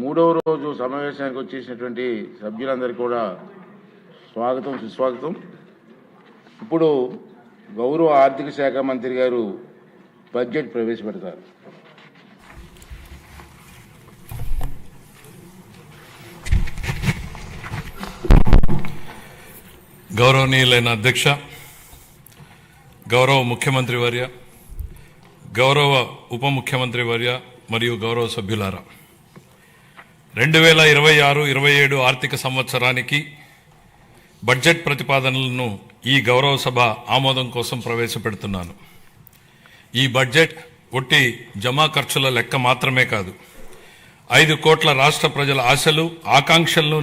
మూడవ రోజు సమావేశానికి వచ్చేసినటువంటి సభ్యులందరికీ కూడా స్వాగతం సుస్వాగతం. ఇప్పుడు గౌరవ ఆర్థిక శాఖ మంత్రి గారు బడ్జెట్ ప్రవేశపెడతారు. గౌరవనీయులైన అధ్యక్ష, గౌరవ ముఖ్యమంత్రి వర్య, గౌరవ ఉప ముఖ్యమంత్రి వర్య మరియు గౌరవ సభ్యులారా, 2026-27 ఆర్థిక సంవత్సరానికి బడ్జెట్ ప్రతిపాదనలను ఈ గౌరవ సభ ఆమోదం కోసం ప్రవేశపెడుతున్నాను. ఈ బడ్జెట్ ఒట్టి జమా ఖర్చుల లెక్క మాత్రమే కాదు, 5 కోట్ల రాష్ట్ర ప్రజల ఆశలు ఆకాంక్షలను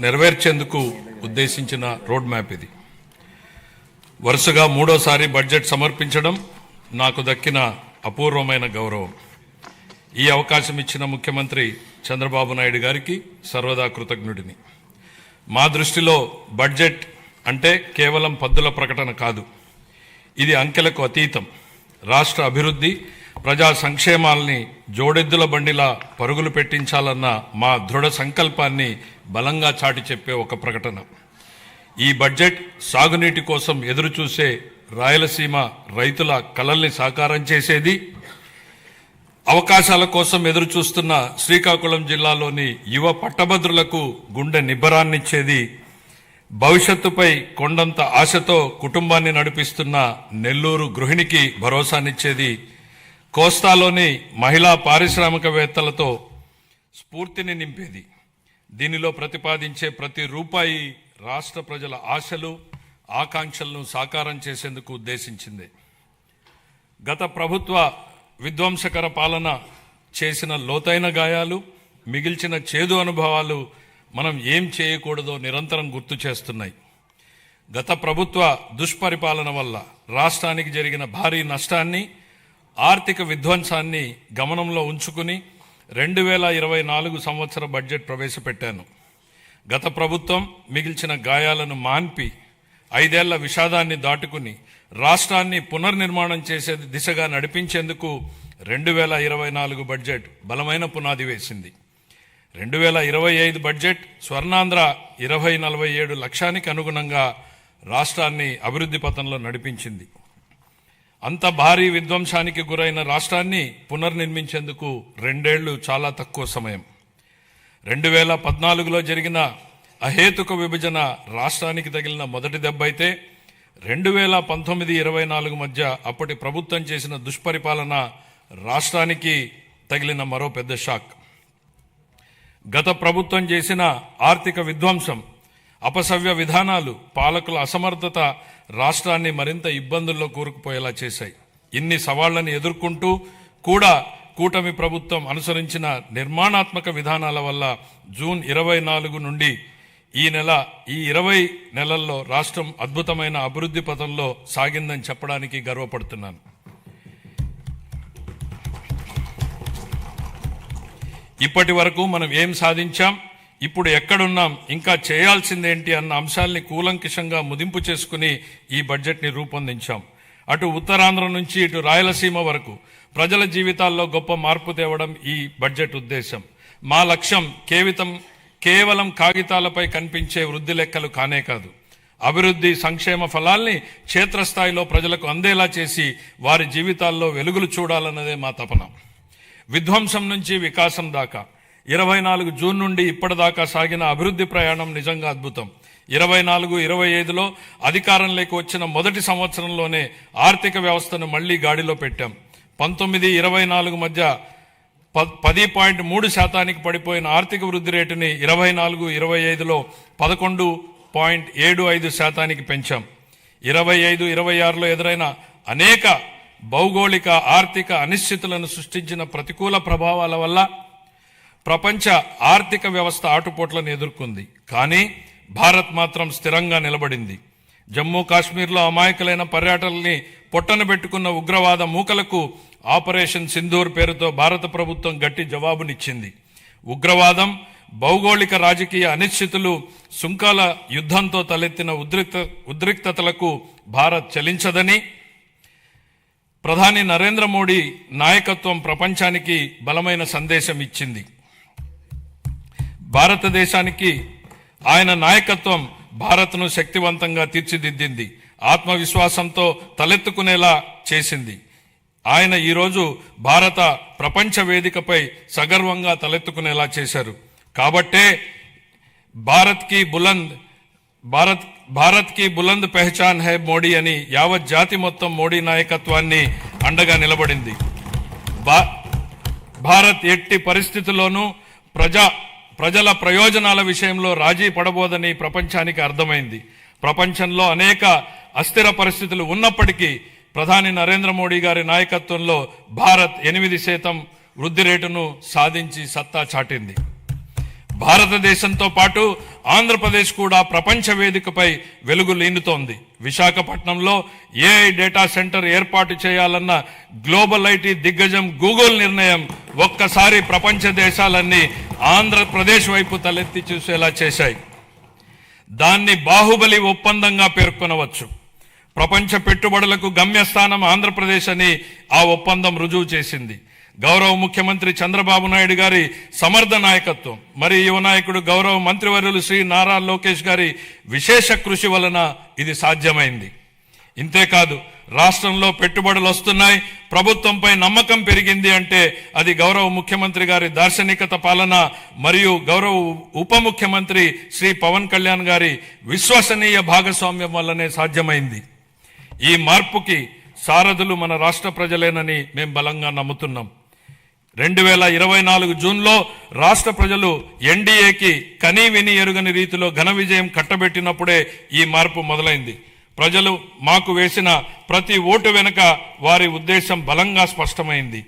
నెరవేర్చేందుకు ఉద్దేశించిన రోడ్ మ్యాప్ ఇది. వరుసగా మూడోసారి బడ్జెట్ సమర్పించడం నాకు దక్కిన అపూర్వమైన గౌరవం. ఈ అవకాశం ఇచ్చిన ముఖ్యమంత్రి చంద్రబాబు నాయుడు గారికి సర్వదా కృతజ్ఞుడిని. మా దృష్టిలో బడ్జెట్ అంటే కేవలం పద్దుల ప్రకటన కాదు, ఇది అంకెలకు అతీతం. రాష్ట్ర అభివృద్ధి, ప్రజా సంక్షేమాల్ని జోడెద్దుల బండిలా పరుగులు పెట్టించాలన్న మా దృఢ సంకల్పాన్ని బలంగా చాటి చెప్పే ఒక ప్రకటన. ఈ బడ్జెట్ సాగునీటి కోసం ఎదురుచూసే రాయలసీమ రైతుల కలల్ని సాకారం చేసేది, అవకాశాల కోసం ఎదురుచూస్తున్న శ్రీకాకుళం జిల్లాలోని యువ పట్టభద్రులకు గుండె నిబ్బరాన్నిచ్చేది, భవిష్యత్తుపై కొండంత ఆశతో కుటుంబాన్ని నడిపిస్తున్న నెల్లూరు గృహిణికి భరోసానిచ్చేది, కోస్తాలోని మహిళా పారిశ్రామికవేత్తలతో స్ఫూర్తిని నింపేది. దీనిలో ప్రతిపాదించే ప్రతి రూపాయి రాష్ట్ర ప్రజల ఆశలు ఆకాంక్షలను సాకారం చేసేందుకు ఉద్దేశించింది. గత ప్రభుత్వ విధ్వంసకర పాలన చేసిన లోతైన గాయాలు, మిగిల్చిన చేదు అనుభవాలు మనం ఏం చేయకూడదో నిరంతరం గుర్తు చేస్తున్నాయి. గత ప్రభుత్వ దుష్పరిపాలన వల్ల రాష్ట్రానికి జరిగిన భారీ నష్టాన్ని, ఆర్థిక విధ్వంసాన్ని గమనంలో ఉంచుకుని 2024 సంవత్సర బడ్జెట్ ప్రవేశపెట్టాను. గత ప్రభుత్వం మిగిల్చిన గాయాలను మాన్పి 5 ఏళ్ల విషాదాన్ని దాటుకుని రాష్ట్రాన్ని పునర్నిర్మాణం చేసే దిశగా నడిపించేందుకు 2024 బడ్జెట్ బలమైన పునాది వేసింది. 2025 బడ్జెట్ స్వర్ణాంధ్ర 2047 లక్ష్యానికి అనుగుణంగా రాష్ట్రాన్ని అభివృద్ధి పథంలో నడిపించింది. అంత భారీ విధ్వంసానికి గురైన రాష్ట్రాన్ని పునర్నిర్మించేందుకు 2 ఏళ్లు చాలా తక్కువ సమయం. 2014లో జరిగిన అహేతుక విభజన రాష్ట్రానికి తగిలిన మొదటి దెబ్బ అయితే 2019-24 మధ్య అప్పటి ప్రభుత్వం చేసిన దుష్పరిపాలన రాష్ట్రానికి తగిలిన మరో పెద్ద షాక్. గత ప్రభుత్వం చేసిన ఆర్థిక విధ్వంసం, అపసవ్య విధానాలు, పాలకుల అసమర్థత రాష్ట్రాన్ని మరింత ఇబ్బందుల్లో కూరుకుపోయేలా చేశాయి. ఇన్ని సవాళ్లను ఎదుర్కొంటూ కూడా కూటమి ప్రభుత్వం అనుసరించిన నిర్మాణాత్మక విధానాల వల్ల జూన్ 24 నుండి ఈ 20 నెలల్లో రాష్ట్రం అద్భుతమైన అభివృద్ధి పథంలో సాగిందని చెప్పడానికి గర్వపడుతున్నాను. ఇప్పటి వరకు మనం ఏం సాధించాం, ఇప్పుడు ఎక్కడున్నాం, ఇంకా చేయాల్సిందేంటి అన్న అంశాల్ని కూలంకషంగా ముదింపు చేసుకుని ఈ బడ్జెట్ని రూపొందించాం. అటు ఉత్తరాంధ్ర నుంచి ఇటు రాయలసీమ వరకు ప్రజల జీవితాల్లో గొప్ప మార్పు తేవడం ఈ బడ్జెట్ ఉద్దేశం. మా లక్ష్యం కేవలం కాగితాలపై కనిపించే వృద్ధి లెక్కలు కానే కాదు, అభివృద్ధి సంక్షేమ ఫలాల్ని క్షేత్రస్థాయిలో ప్రజలకు అందేలా చేసి వారి జీవితాల్లో వెలుగులు చూడాలన్నదే మా తపన. విధ్వంసం నుంచి వికాసం దాకా 24 జూన్ నుండి ఇప్పటిదాకా సాగిన అభివృద్ధి ప్రయాణం నిజంగా అద్భుతం. 24-25లో అధికారంలోకి వచ్చిన మొదటి సంవత్సరంలోనే ఆర్థిక వ్యవస్థను మళ్లీ గాడిలో పెట్టాం. 19-24 మధ్య 10.3% పడిపోయిన ఆర్థిక వృద్ధి రేటుని 24-25లో 11.75% పెంచాం. 25-26లో ఎదురైన అనేక భౌగోళిక ఆర్థిక అనిశ్చితులను సృష్టించిన ప్రతికూల ప్రభావాల వల్ల ప్రపంచ ఆర్థిక వ్యవస్థ ఆటుపోట్లను ఎదుర్కొంది. కానీ భారత్ మాత్రం స్థిరంగా నిలబడింది. జమ్మూ కాశ్మీర్లో అమాయకులైన పర్యాటకుల్ని పొట్టన పెట్టుకున్న ఉగ్రవాద మూకలకు ఆపరేషన్ సింధూర్ పేరుతో భారత ప్రభుత్వం గట్టి జవాబునిచ్చింది. ఉగ్రవాదం, భౌగోళిక రాజకీయ అనిశ్చితులు, సుంకాల యుద్ధంతో తలెత్తిన ఉద్రిక్తతలకు భారత్ చలించదని ప్రధాని నరేంద్ర మోడీ నాయకత్వం ప్రపంచానికి బలమైన సందేశం ఇచ్చింది. భారతదేశానికి ఆయన నాయకత్వం భారత్ను శక్తివంతంగా తీర్చిదిద్దింది, ఆత్మవిశ్వాసంతో తలెత్తుకునేలా చేసింది. ఆయన ఈరోజు భారత ప్రపంచ వేదికపై సగర్వంగా తలెత్తుకునేలా చేశారు. కాబట్టే భారత్ కి బులంద్ పెహచాన్ హై మోడీ అని యావత్ జాతి మొత్తం మోడీ నాయకత్వాన్ని అండగా నిలబడింది. భారత్ ఎట్టి పరిస్థితుల్లోనూ ప్రజల ప్రయోజనాల విషయంలో రాజీ పడబోదని ప్రపంచానికి అర్థమైంది. ప్రపంచంలో అనేక అస్థిర పరిస్థితులు ఉన్నప్పటికీ ప్రధాని నరేంద్ర మోడీ గారి నాయకత్వంలో భారత్ 8% వృద్ధి రేటును సాధించి సత్తా చాటింది. భారతదేశంతో పాటు ఆంధ్రప్రదేశ్ కూడా ప్రపంచ వేదికపై వెలుగు లీనుతోంది. విశాఖపట్నంలో ఏఐ డేటా సెంటర్ ఏర్పాటు చేయాలన్న గ్లోబల్ ఐటీ దిగ్గజం గూగుల్ నిర్ణయం ఒక్కసారి ప్రపంచ దేశాలన్నీ ఆంధ్రప్రదేశ్ వైపు తలెత్తి చూసేలా చేశాయి. దాన్ని బాహుబలి ఒప్పందంగా పేర్కొనవచ్చు. ప్రపంచ పెట్టుబడులకు గమ్యస్థానం ఆంధ్రప్రదేశ్ అని ఆ ఒప్పందం రుజువు చేసింది. గౌరవ ముఖ్యమంత్రి చంద్రబాబు నాయుడు గారి సమర్థ నాయకత్వం, మరి యువ నాయకుడు గౌరవ మంత్రివర్యులు శ్రీ నారా లోకేష్ గారి విశేష కృషి వలన ఇది సాధ్యమైంది. ఇంతేకాదు, రాష్ట్రంలో పెట్టుబడులు వస్తున్నాయి, ప్రభుత్వంపై నమ్మకం పెరిగింది అంటే అది గౌరవ ముఖ్యమంత్రి గారి దార్శనికత పాలన మరియు గౌరవ ఉప ముఖ్యమంత్రి శ్రీ పవన్ కళ్యాణ్ గారి విశ్వసనీయ భాగస్వామ్యం వల్లనే సాధ్యమైంది. ఈ మార్పుకి సారథులు మన రాష్ట్ర ప్రజలేనని మేము బలంగా నమ్ముతున్నాం. 2024 జూన్లో రాష్ట్ర ప్రజలు ఎన్డీఏకి కనీ విని ఎరుగని రీతిలో ఘన విజయం కట్టబెట్టినప్పుడే ఈ మార్పు మొదలైంది. ప్రజలు మాకు వేసిన ప్రతి ఓటు వెనుక వారి ఉద్దేశం బలంగా స్పష్టమైంది.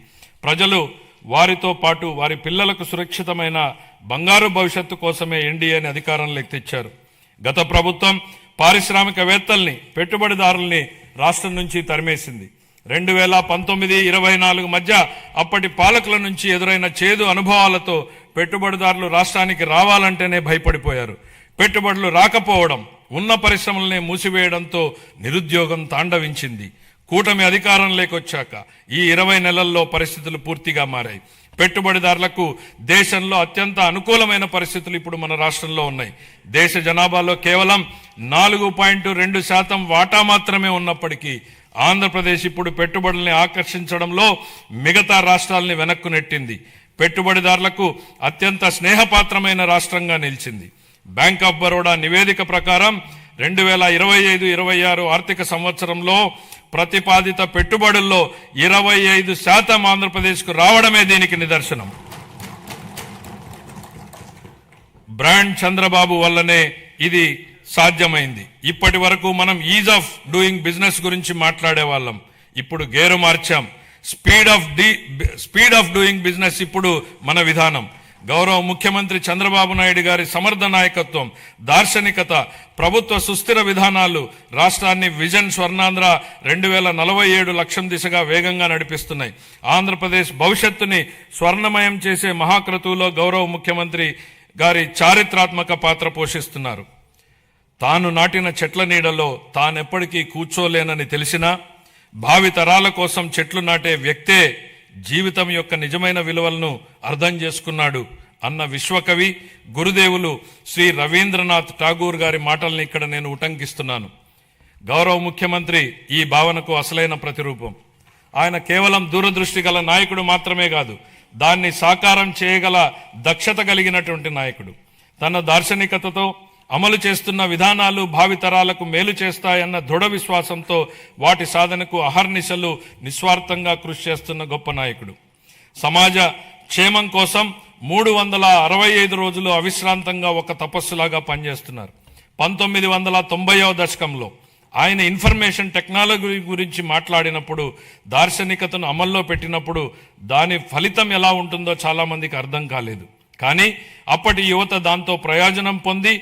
ప్రజలు వారితో పాటు వారి పిల్లలకు సురక్షితమైన బంగారు భవిష్యత్తు కోసమే ఎన్డీఏని అధికారంలోకి తెచ్చారు. గత ప్రభుత్వం పారిశ్రామికవేత్తల్ని, పెట్టుబడిదారుల్ని రాష్ట్రం నుంచి తరిమేసింది. 2019-24 మధ్య అప్పటి పాలకుల నుంచి ఎదురైన చేదు అనుభవాలతో పెట్టుబడిదారులు రాష్ట్రానికి రావాలంటేనే భయపడిపోయారు. పెట్టుబడులు రాకపోవడం, ఉన్న పరిశ్రమలనే మూసివేయడంతో నిరుద్యోగం తాండవించింది. కూటమి అధికారంలోకి వచ్చాక ఈ 20 నెలల్లో పరిస్థితులు పూర్తిగా మారాయి. పెట్టుబడిదారులకు దేశంలో అత్యంత అనుకూలమైన పరిస్థితులు ఇప్పుడు మన రాష్ట్రంలో ఉన్నాయి. దేశ జనాభాలో కేవలం 4.2% వాటా మాత్రమే ఉన్నప్పటికీ ఆంధ్రప్రదేశ్ ఇప్పుడు పెట్టుబడుల్ని ఆకర్షించడంలో మిగతా రాష్ట్రాలని వెనక్కు నెట్టింది. పెట్టుబడిదారులకు అత్యంత స్నేహపాత్రమైన రాష్ట్రంగా నిలిచింది. బ్యాంక్ ఆఫ్ బరోడా నివేదిక ప్రకారం 2025-26 ఆర్థిక సంవత్సరంలో ప్రతిపాదిత పెట్టుబడుల్లో 25% ఆంధ్రప్రదేశ్కు రావడమే దీనికి నిదర్శనం. బ్రాండ్ చంద్రబాబు వల్లనే ఇది సాధ్యమైంది. ఇప్పటి వరకు మనం ఈజ్ ఆఫ్ డూయింగ్ బిజినెస్ గురించి మాట్లాడే వాళ్ళం, ఇప్పుడు గేరు మార్చాం. స్పీడ్ ఆఫ్ డూయింగ్ బిజినెస్ ఇప్పుడు మన విధానం. గౌరవ ముఖ్యమంత్రి చంద్రబాబు నాయుడు గారి సమర్థ నాయకత్వం, దార్శనికత, ప్రభుత్వ సుస్థిర విధానాలు రాష్ట్రాన్ని విజన్ స్వర్ణాంధ్ర 2047 లక్ష్యం దిశగా వేగంగా నడిపిస్తున్నాయి. ఆంధ్రప్రదేశ్ భవిష్యత్తుని స్వర్ణమయం చేసే మహాక్రతువులో గౌరవ ముఖ్యమంత్రి గారి చారిత్రాత్మక పాత్ర పోషిస్తున్నారు. తాను నాటిన చెట్ల నీడలో తానెప్పటికీ కూర్చోలేనని తెలిసినా భావి తరాల కోసం చెట్లు నాటే వ్యక్తే జీవితం యొక్క నిజమైన విలువలను అర్థం చేసుకున్నాడు అన్న విశ్వకవి గురుదేవులు శ్రీ రవీంద్రనాథ్ ఠాగూర్ గారి మాటల్ని ఇక్కడ నేను ఉటంకిస్తున్నాను. గౌరవ ముఖ్యమంత్రి ఈ భావనకు అసలైన ప్రతిరూపం. ఆయన కేవలం దూరదృష్టి గల నాయకుడు మాత్రమే కాదు, దాన్ని సాకారం చేయగల దక్షత కలిగినటువంటి నాయకుడు. తన దార్శనికతతో అమలు చేస్తున్న విధానాలు భావితరాలకు మేలు చేస్తాయన్న దృఢ విశ్వాసంతో వాటి సాధనకు అహర్నిశలు నిస్వార్థంగా కృషి చేస్తున్న గొప్ప నాయకుడు. సమాజ క్షేమం కోసం 365 రోజులు అవిశ్రాంతంగా ఒక తపస్సులాగా పనిచేస్తున్నారు. 1990వ దశకంలో ఆయన ఇన్ఫర్మేషన్ టెక్నాలజీ గురించి మాట్లాడినప్పుడు, దార్శనికతను అమల్లో పెట్టినప్పుడు దాని ఫలితం ఎలా ఉంటుందో చాలా మందికి అర్థం కాలేదు. కానీ అప్పటి యువత దాంతో ప్రయోజనం పొంది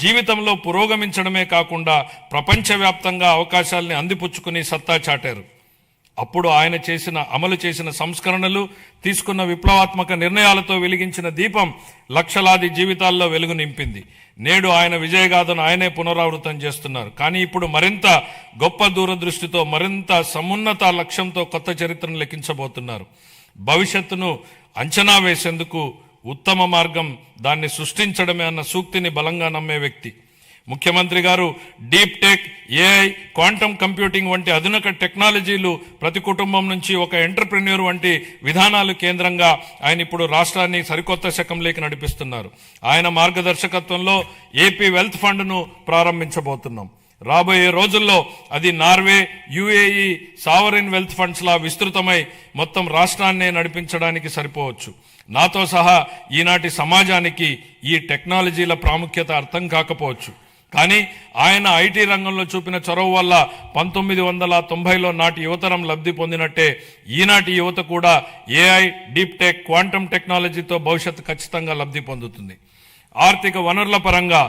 జీవితంలో పురోగమించడమే కాకుండా ప్రపంచవ్యాప్తంగా అవకాశాలని అందిపుచ్చుకుని సత్తా చాటారు. అప్పుడు ఆయన అమలు చేసిన సంస్కరణలు, తీసుకున్న విప్లవాత్మక నిర్ణయాలతో వెలిగించిన దీపం లక్షలాది జీవితాల్లో వెలుగు నింపింది. నేడు ఆయన విజయగాథను ఆయనే పునరావృతం చేస్తున్నారు. కానీ ఇప్పుడు మరింత గొప్ప దూరదృష్టితో, మరింత సమున్నత లక్ష్యంతో కొత్త చరిత్రను లెక్కించబోతున్నారు. భవిష్యత్తును అంచనా వేసేందుకు ఉత్తమ మార్గం దాన్ని సృష్టించడమే అన్న సూక్తిని బలంగా నమ్మే వ్యక్తి. ముఖ్యమంత్రి గారు deep tech, AI, quantum computing వంటి ఆధునిక టెక్నాలజీలు ప్రతి కుటుంబం నుంచి ఒక ఎంటర్ప్రెన్యూర్ వంటి విధానాలు కేంద్రంగా ఆయన ఇప్పుడు రాష్ట్రాన్ని సరికొత్త శకంలోకి నడిపిస్తున్నారు. ఆయన మార్గదర్శకత్వంలో ఏపీ వెల్త్ ఫండ్ను ప్రారంభించబోతున్నాం. రాబోయే రోజుల్లో అది Norway, UAE sovereign wealth funds లా విస్తృతమై మొత్తం రాష్ట్రాన్నే నడిపించడానికి సరిపోవచ్చు. నాతో సహా ఈనాటి సమాజానికి ఈ టెక్నాలజీల ప్రాముఖ్యత అర్థం కాకపోవచ్చు. కానీ ఆయన ఐటీ రంగంలో చూపిన చొరవ వల్ల 1990లో నాటి యువతరం లబ్ధి పొందినట్టే ఈనాటి యువత కూడా ఏఐ, డీప్ టెక్, క్వాంటమ్ టెక్నాలజీతో భవిష్యత్తు ఖచ్చితంగా లబ్ధి పొందుతుంది. ఆర్థిక వనరుల పరంగా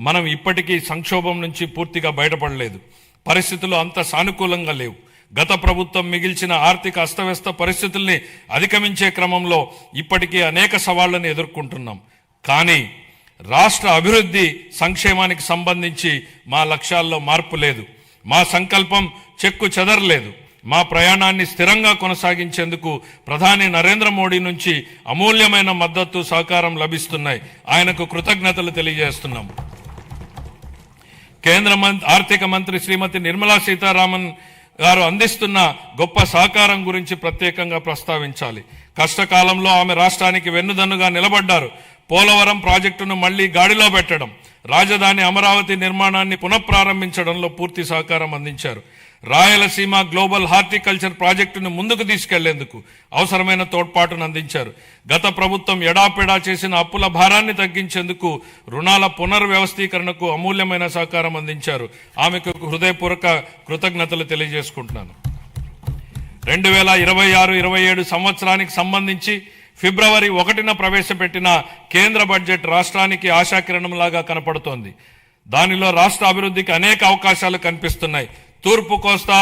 మనం ఇప్పటికీ సంక్షోభం నుంచి పూర్తిగా బయటపడలేదు. పరిస్థితులు అంత సానుకూలంగా లేవు. గత ప్రభుత్వం మిగిల్చిన ఆర్థిక అస్తవ్యస్త పరిస్థితుల్ని అధిగమించే క్రమంలో ఇప్పటికీ అనేక సవాళ్లను ఎదుర్కొంటున్నాం. కానీ రాష్ట్ర అభివృద్ధి, సంక్షేమానికి సంబంధించి మా లక్ష్యాల్లో మార్పు లేదు. మా సంకల్పం చెక్కు చెదరలేదు. మా ప్రయాణాన్ని స్థిరంగా కొనసాగించేందుకు ప్రధాని నరేంద్ర మోడీ నుంచి అమూల్యమైన మద్దతు, సహకారం లభిస్తున్నాయి. ఆయనకు కృతజ్ఞతలు తెలియజేస్తున్నాం. కేంద్ర ఆర్థిక మంత్రి శ్రీమతి నిర్మలా సీతారామన్ గారు అందిస్తున్న గొప్ప సహకారం గురించి ప్రత్యేకంగా ప్రస్తావించాలి. కష్టకాలంలో ఆమె రాష్ట్రానికి వెన్నుదన్నుగా నిలబడ్డారు. పోలవరం ప్రాజెక్టును మళ్లీ గాడిలో పెట్టడం, రాజధాని అమరావతి నిర్మాణాన్ని పునఃప్రారంభించడంలో పూర్తి సహకారం అందించారు. రాయలసీమ గ్లోబల్ హార్టికల్చర్ ప్రాజెక్టును ముందుకు తీసుకెళ్లేందుకు అవసరమైన తోడ్పాటును అందించారు. గత ప్రభుత్వం ఎడాపెడా చేసిన అప్పుల భారాన్ని తగ్గించేందుకు రుణాల పునర్వ్యవస్థీకరణకు అమూల్యమైన సహకారం అందించారు. ఆమెకు హృదయపూర్వక కృతజ్ఞతలు తెలియజేసుకుంటున్నాను. 2026-27 సంవత్సరానికి సంబంధించి ఫిబ్రవరి 1న ప్రవేశపెట్టిన కేంద్ర బడ్జెట్ రాష్ట్రానికి ఆశాకిరణంలాగా కనపడుతోంది. దానిలో రాష్ట్ర అభివృద్ధికి అనేక అవకాశాలు కనిపిస్తున్నాయి. తూర్పు కోస్తా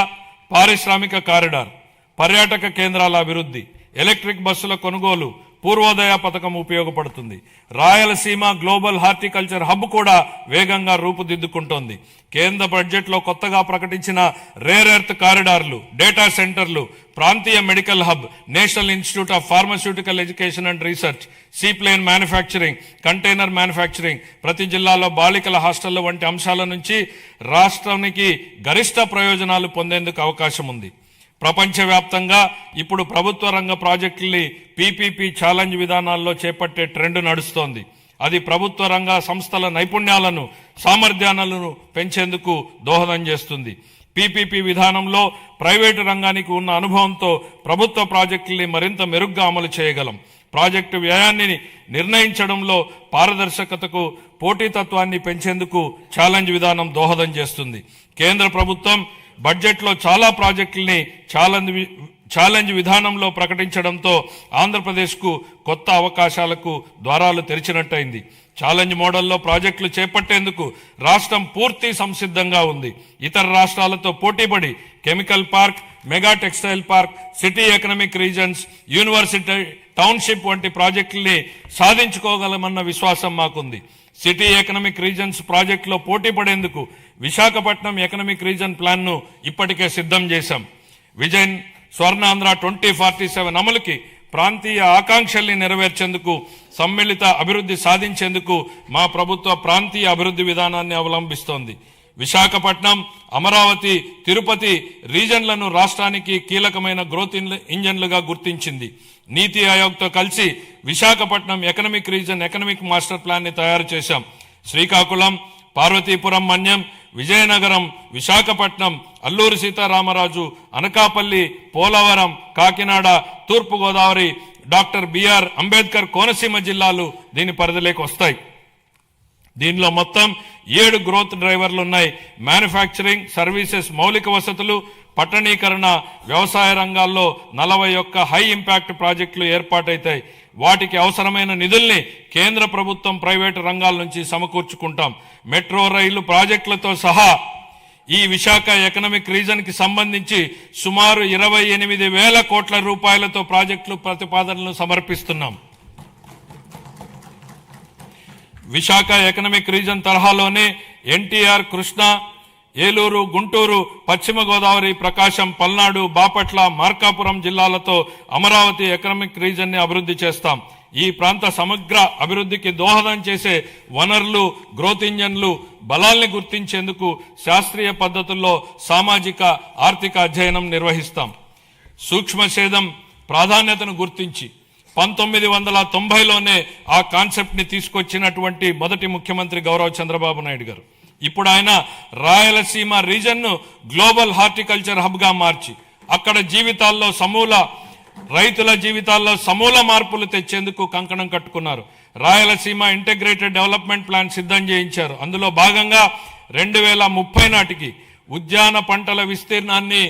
పారిశ్రామిక కారిడార్, పర్యాటక కేంద్రాల అభివృద్ధి, ఎలక్ట్రిక్ బస్సుల కొనుగోలు, పూర్వోదయ పథకం ఉపయోగపడుతుంది. రాయలసీమ గ్లోబల్ హార్టికల్చర్ హబ్ కూడా వేగంగా రూపుదిద్దుకుంటోంది. కేంద్ర బడ్జెట్లో కొత్తగా ప్రకటించిన రేర్ ఎర్త్ కారిడార్లు, డేటా సెంటర్లు, ప్రాంతీయ medical hub, national institute of pharmaceutical education and research, seaplane manufacturing, container manufacturing, ప్రతి జిల్లాలో బాలికల హాస్టళ్ల వంటి అంశాల నుంచి రాష్ట్రానికి గరిష్ట ప్రయోజనాలు పొందేందుకు అవకాశం ఉంది. ప్రపంచవ్యాప్తంగా ఇప్పుడు ప్రభుత్వ రంగ ప్రాజెక్టుల్ని పీపీపీ ఛాలెంజ్ విధానాల్లో చేపట్టే ట్రెండ్ నడుస్తోంది. అది ప్రభుత్వ రంగ సంస్థల నైపుణ్యాలను, సామర్థ్యాలను పెంచేందుకు దోహదం చేస్తుంది. పీపీపీ విధానంలో ప్రైవేటు రంగానికి ఉన్న అనుభవంతో ప్రభుత్వ ప్రాజెక్టుల్ని మరింత మెరుగ్గా అమలు చేయగలం. ప్రాజెక్టు వ్యయాన్ని నిర్ణయించడంలో పారదర్శకతకు, పోటీతత్వాన్ని పెంచేందుకు ఛాలెంజ్ విధానం దోహదం చేస్తుంది. కేంద్ర ప్రభుత్వం బడ్జెట్లో చాలా ప్రాజెక్టుల్ని ఛాలెంజ్ విధానంలో ప్రకటించడంతో ఆంధ్రప్రదేశ్కు కొత్త అవకాశాలకు ద్వారాలు తెరిచినట్టయింది. ఛాలెంజ్ మోడల్లో ప్రాజెక్టులు చేపట్టేందుకు రాష్ట్రం పూర్తి సంసిద్ధంగా ఉంది. ఇతర రాష్ట్రాలతో పోటీపడి chemical park, mega textile park, city economic reasons, university township వంటి ప్రాజెక్టుల్ని సాధించుకోగలమన్న విశ్వాసం మాకుంది. సిటీ ఎకనామిక్ రీజన్స్ ప్రాజెక్టులో పోటీ పడేందుకు విశాఖపట్నం ఎకనామిక్ రీజన్ ప్లాన్ను ఇప్పటికే సిద్ధం చేశాం. విజన్ స్వర్ణాంధ్ర 2047 అమలుకి, ప్రాంతీయ ఆకాంక్షల్ని నెరవేర్చేందుకు, సమ్మిళిత అభివృద్ధి సాధించేందుకు మా ప్రభుత్వ ప్రాంతీయ అభివృద్ధి విధానాన్ని అవలంబిస్తోంది. విశాఖపట్నం, అమరావతి, తిరుపతి రీజన్లను రాష్ట్రానికి కీలకమైన గ్రోత్ ఇంజన్లుగా గుర్తించింది. నీతి ఆయోగ్తో కలిసి Visakhapatnam economic reason economic master plan ని తయారు చేశాం. శ్రీకాకుళం, పార్వతీపురం, మన్యం, విజయనగరం, విశాఖపట్నం, అల్లూరి సీతారామరాజు, అనకాపల్లి, పోలవరం, కాకినాడ, తూర్పుగోదావరి, డాక్టర్ బిఆర్ అంబేద్కర్ కోనసీమ జిల్లాలు దీని పరిధిలోకి వస్తాయి. దీనిలో మొత్తం 7 గ్రోత్ డ్రైవర్లు ఉన్నాయి. మ్యానుఫ్యాక్చరింగ్, సర్వీసెస్, మౌలిక వసతులు, పట్టణీకరణ, వ్యవసాయ రంగాల్లో 41 హై ఇంపాక్ట్ ప్రాజెక్టులు ఏర్పాటైతాయి. వాటికి అవసరమైన నిధుల్ని కేంద్ర ప్రభుత్వం, ప్రైవేటు రంగాల నుంచి సమకూర్చుకుంటాం. మెట్రో రైలు ప్రాజెక్టులతో సహా ఈ విశాఖ ఎకనామిక్ రీజన్ కి సంబంధించి సుమారు 28,000 కోట్ల రూపాయలతో ప్రాజెక్టులు ప్రతిపాదనలు సమర్పిస్తున్నాం. విశాఖ ఎకనామిక్ రీజన్ తరహాలోనే ఎన్టీఆర్, కృష్ణా, ఏలూరు, గుంటూరు, పశ్చిమ గోదావరి, ప్రకాశం, పల్నాడు, బాపట్ల, మార్కాపురం జిల్లాలతో అమరావతి ఎకనామిక్ రీజన్ ని అభివృద్ధి చేస్తాం. ఈ ప్రాంత సమగ్ర అభివృద్ధికి దోహదం చేసే వనరులు, గ్రోత్ ఇంజన్లు, బలాల్ని గుర్తించేందుకు శాస్త్రీయ పద్ధతుల్లో సామాజిక ఆర్థిక అధ్యయనం నిర్వహిస్తాం. సూక్ష్మ సేద్యం ప్రాధాన్యతను గుర్తించి 1990లోనే ఆ కాన్సెప్ట్ ని తీసుకొచ్చినటువంటి మొదటి ముఖ్యమంత్రి గౌరవ చంద్రబాబు నాయుడు గారు. ఇప్పుడు ఆయన రాయలసీమ రీజన్ ను గ్లోబల్ హార్టికల్చర్ హబ్ గా మార్చి అక్కడ రైతుల జీవితాల్లో సమూల మార్పులు తెచ్చేందుకు కంకణం కట్టుకున్నారు. రాయలసీమ ఇంటిగ్రేటెడ్ డెవలప్మెంట్ ప్లాన్ సిద్ధం చేయించారు. అందులో భాగంగా 2030 నాటికి ఉద్యాన పంటల విస్తీర్ణాన్ని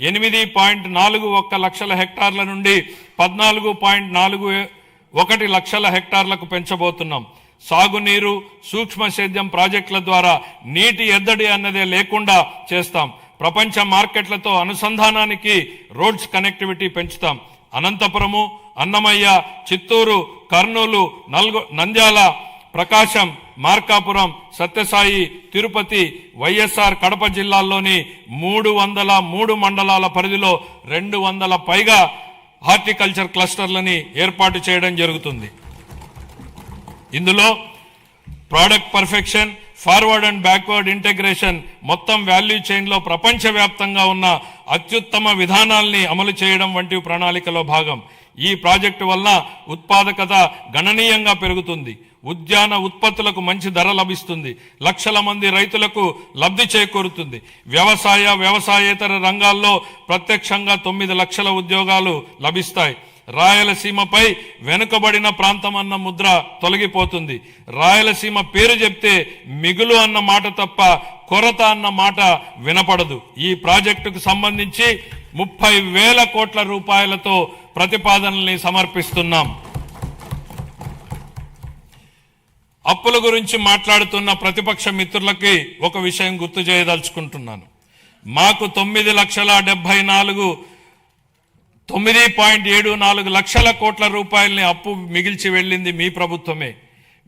8.41 లక్షల హెక్టార్ల నుండి 14.41 లక్షల హెక్టార్లకు పెంచబోతున్నాం. సాగునీరు, సూక్ష్మ సేద్యం ప్రాజెక్టుల ద్వారా నీటి ఎద్దడి అన్నదే లేకుండా చేస్తాం. ప్రపంచ మార్కెట్లతో అనుసంధానానికి రోడ్స్ కనెక్టివిటీ పెంచుతాం. అనంతపురము, అన్నమయ్య, చిత్తూరు, కర్నూలు, నంద్యాల, ప్రకాశం, మార్కాపురం, సత్యసాయి, తిరుపతి, వైఎస్ఆర్ కడప జిల్లాల్లోని 303 మండలాల పరిధిలో 200 పైగా హార్టికల్చర్ క్లస్టర్లని ఏర్పాటు చేయడం జరుగుతుంది. ఇందులో product perfection, forward and backward integration, మొత్తం వాల్యూ చైన్ లో ప్రపంచవ్యాప్తంగా ఉన్న అత్యుత్తమ విధానాల్ని అమలు చేయడం వంటి ప్రణాళికలో భాగం. ఈ ప్రాజెక్టు వల్ల ఉత్పాదకత గణనీయంగా పెరుగుతుంది. ఉద్యాన ఉత్పత్తులకు మంచి ధర లభిస్తుంది. లక్షల మంది రైతులకు లబ్ధి చేకూరుతుంది. వ్యవసాయేతర రంగాల్లో ప్రత్యక్షంగా 9 లక్షల ఉద్యోగాలు లభిస్తాయి. రాయలసీమపై వెనుకబడిన ప్రాంతం అన్న ముద్ర తొలగిపోతుంది. రాయలసీమ పేరు చెప్తే మిగులు అన్న మాట తప్ప కొరత అన్న మాట వినపడదు. ఈ ప్రాజెక్టుకు సంబంధించి 30,000 కోట్ల రూపాయలతో ప్రతిపాదనల్ని సమర్పిస్తున్నాం. అప్పుల గురించి మాట్లాడుతున్న ప్రతిపక్ష మిత్రులకి ఒక విషయం గుర్తు చేయదలుచుకుంటున్నాను. మాకు 9,74 లక్షల కోట్ల రూపాయలని అప్పు మిగిల్చి వెళ్ళింది మీ ప్రభుత్వమే.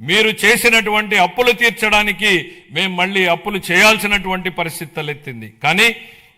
మీరు చేసినటువంటి అప్పులు తీర్చడానికి మేము మళ్ళీ అప్పులు చేయాల్సినటువంటి పరిస్థితి తలెత్తింది. కానీ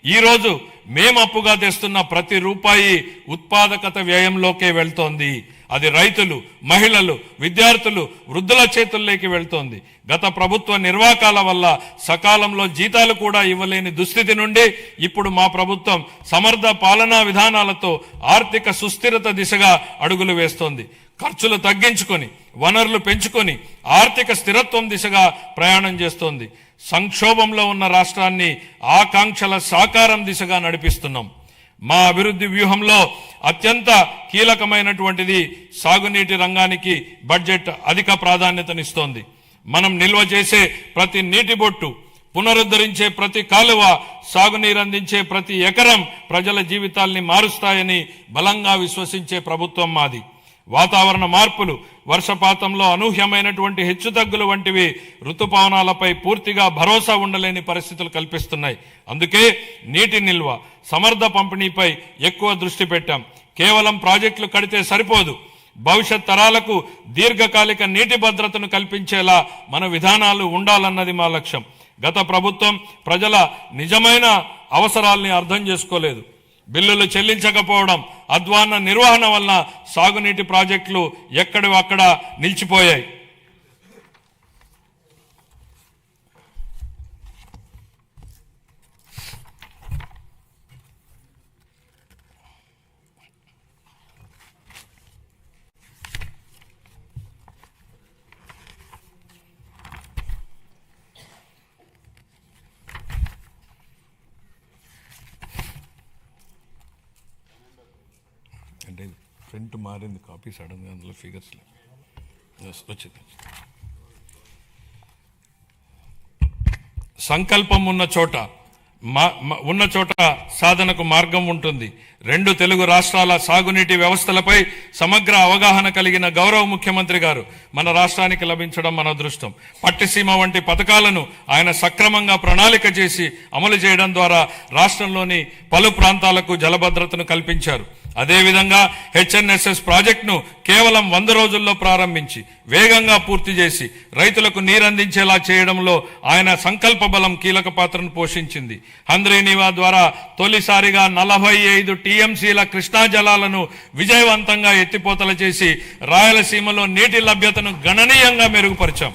ఈరోజు మేము అప్పుగా తెస్తున్న ప్రతి రూపాయి ఉత్పాదకత వ్యయంలోకే వెళ్తోంది. అది రైతులు, మహిళలు, విద్యార్థులు, వృద్ధుల చేతుల్లోకి వెళ్తోంది. గత ప్రభుత్వ నిర్వాకాల వల్ల సకాలంలో జీతాలు కూడా ఇవ్వలేని దుస్థితి నుండి ఇప్పుడు మా ప్రభుత్వం సమర్థ పాలనా విధానాలతో ఆర్థిక సుస్థిరత దిశగా అడుగులు వేస్తోంది. ఖర్చులు తగ్గించుకొని, వనరులు పెంచుకొని ఆర్థిక స్థిరత్వం దిశగా ప్రయాణం చేస్తోంది. సంక్షోభంలో ఉన్న రాష్ట్రాన్ని ఆకాంక్షల సాకారం దిశగా నడిపిస్తున్నాం. మా అభివృద్ధి వ్యూహంలో అత్యంత కీలకమైనటువంటిది సాగునీటి రంగానికి బడ్జెట్ అధిక ప్రాధాన్యతనిస్తోంది. మనం నిల్వ చేసే ప్రతి నీటి బొట్టు, పునరుద్ధరించే ప్రతి కాలువ, సాగునీరు అందించే ప్రతి ఎకరం ప్రజల జీవితాల్ని మారుస్తాయని బలంగా విశ్వసించే ప్రభుత్వం మాది. వాతావరణ మార్పులు, వర్షపాతంలో అనూహ్యమైనటువంటి హెచ్చుతగ్గులు వంటివి ఋతుపవనాలపై పూర్తిగా భరోసా ఉండలేని పరిస్థితులు కల్పిస్తున్నాయి. అందుకే నీటి నిల్వ, సమర్థ పంపిణీపై ఎక్కువ దృష్టి పెట్టాం. కేవలం ప్రాజెక్టులు కడితే సరిపోదు. భవిష్యత్ తరాలకు దీర్ఘకాలిక నీటి భద్రతను కల్పించేలా మన విధానాలు ఉండాలన్నది మా లక్ష్యం. గత ప్రభుత్వం ప్రజల నిజమైన అవసరాల్ని అర్థం చేసుకోలేదు. బిల్లులు చెల్లించకపోవడం, అధ్వాన్న నిర్వహణ వల్ల సాగునీటి ప్రాజెక్టులు ఎక్కడివక్కడ నిలిచిపోయాయి. అంటే ప్రింట్ మారింది, కాపీ సడన్గా అందులో ఫిగర్స్ వచ్చింది. సంకల్పం ఉన్న చోట సాధనకు మార్గం ఉంటుంది. 2 తెలుగు రాష్ట్రాల సాగునీటి వ్యవస్థలపై సమగ్ర అవగాహన కలిగిన గౌరవ ముఖ్యమంత్రి గారు మన రాష్ట్రానికి లభించడం మన అదృష్టం. పట్టిసీమ వంటి పథకాలను ఆయన సక్రమంగా ప్రణాళిక చేసి అమలు చేయడం ద్వారా రాష్ట్రంలోని పలు ప్రాంతాలకు జలభద్రతను కల్పించారు. అదేవిధంగా హెచ్ఎన్ఎస్ఎస్ ప్రాజెక్టును కేవలం 100 రోజుల్లో ప్రారంభించి వేగంగా పూర్తి చేసి రైతులకు నీరందించేలా చేయడంలో ఆయన సంకల్ప బలం కీలక పాత్రను పోషించింది. హంద్రీనీవా ద్వారా తొలిసారిగా 45 టీఎంసీల కృష్ణా జలాలను విజయవంతంగా ఎత్తిపోతల చేసి రాయలసీమలో నీటి లభ్యతను గణనీయంగా మెరుగుపరిచాం.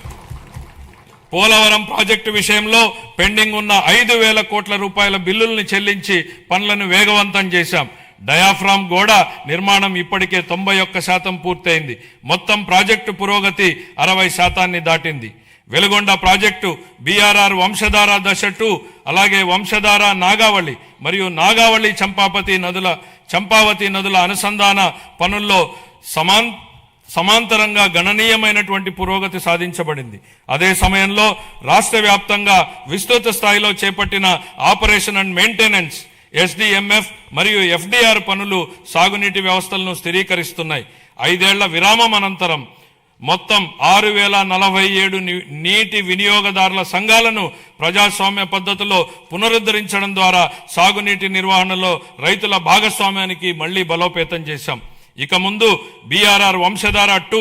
పోలవరం ప్రాజెక్టు విషయంలో పెండింగ్ ఉన్న 5,000 కోట్ల రూపాయల బిల్లుల్ని చెల్లించి పనులను వేగవంతం చేశాం. డయాఫ్రామ్ గోడ నిర్మాణం ఇప్పటికే 91% పూర్తయింది. మొత్తం ప్రాజెక్టు పురోగతి 60% దాటింది. వెలుగొండ ప్రాజెక్టు బీఆర్ఆర్ వంశధార దశ 2, అలాగే వంశధార నాగావళి మరియు నాగావళి చంపావతి నదుల అనుసంధాన పనుల్లో సమాంతరంగా గణనీయమైనటువంటి పురోగతి సాధించబడింది. అదే సమయంలో రాష్ట్ర వ్యాప్తంగా విస్తృత స్థాయిలో చేపట్టిన ఆపరేషన్ అండ్ మెయింటెనెన్స్ ఎస్డిఎంఎఫ్ మరియు ఎఫ్డిఆర్ పనులు సాగునీటి వ్యవస్థలను స్థిరీకరిస్తున్నాయి. 5 ఏళ్ల విరామం అనంతరం మొత్తం 6,047 నీటి వినియోగదారుల సంఘాలను ప్రజాస్వామ్య పద్ధతిలో పునరుద్ధరించడం ద్వారా సాగునీటి నిర్వహణలో రైతుల భాగస్వామ్యానికి మళ్లీ బలోపేతం చేశాం. ఇక ముందు బీఆర్ఆర్ వంశధార 2,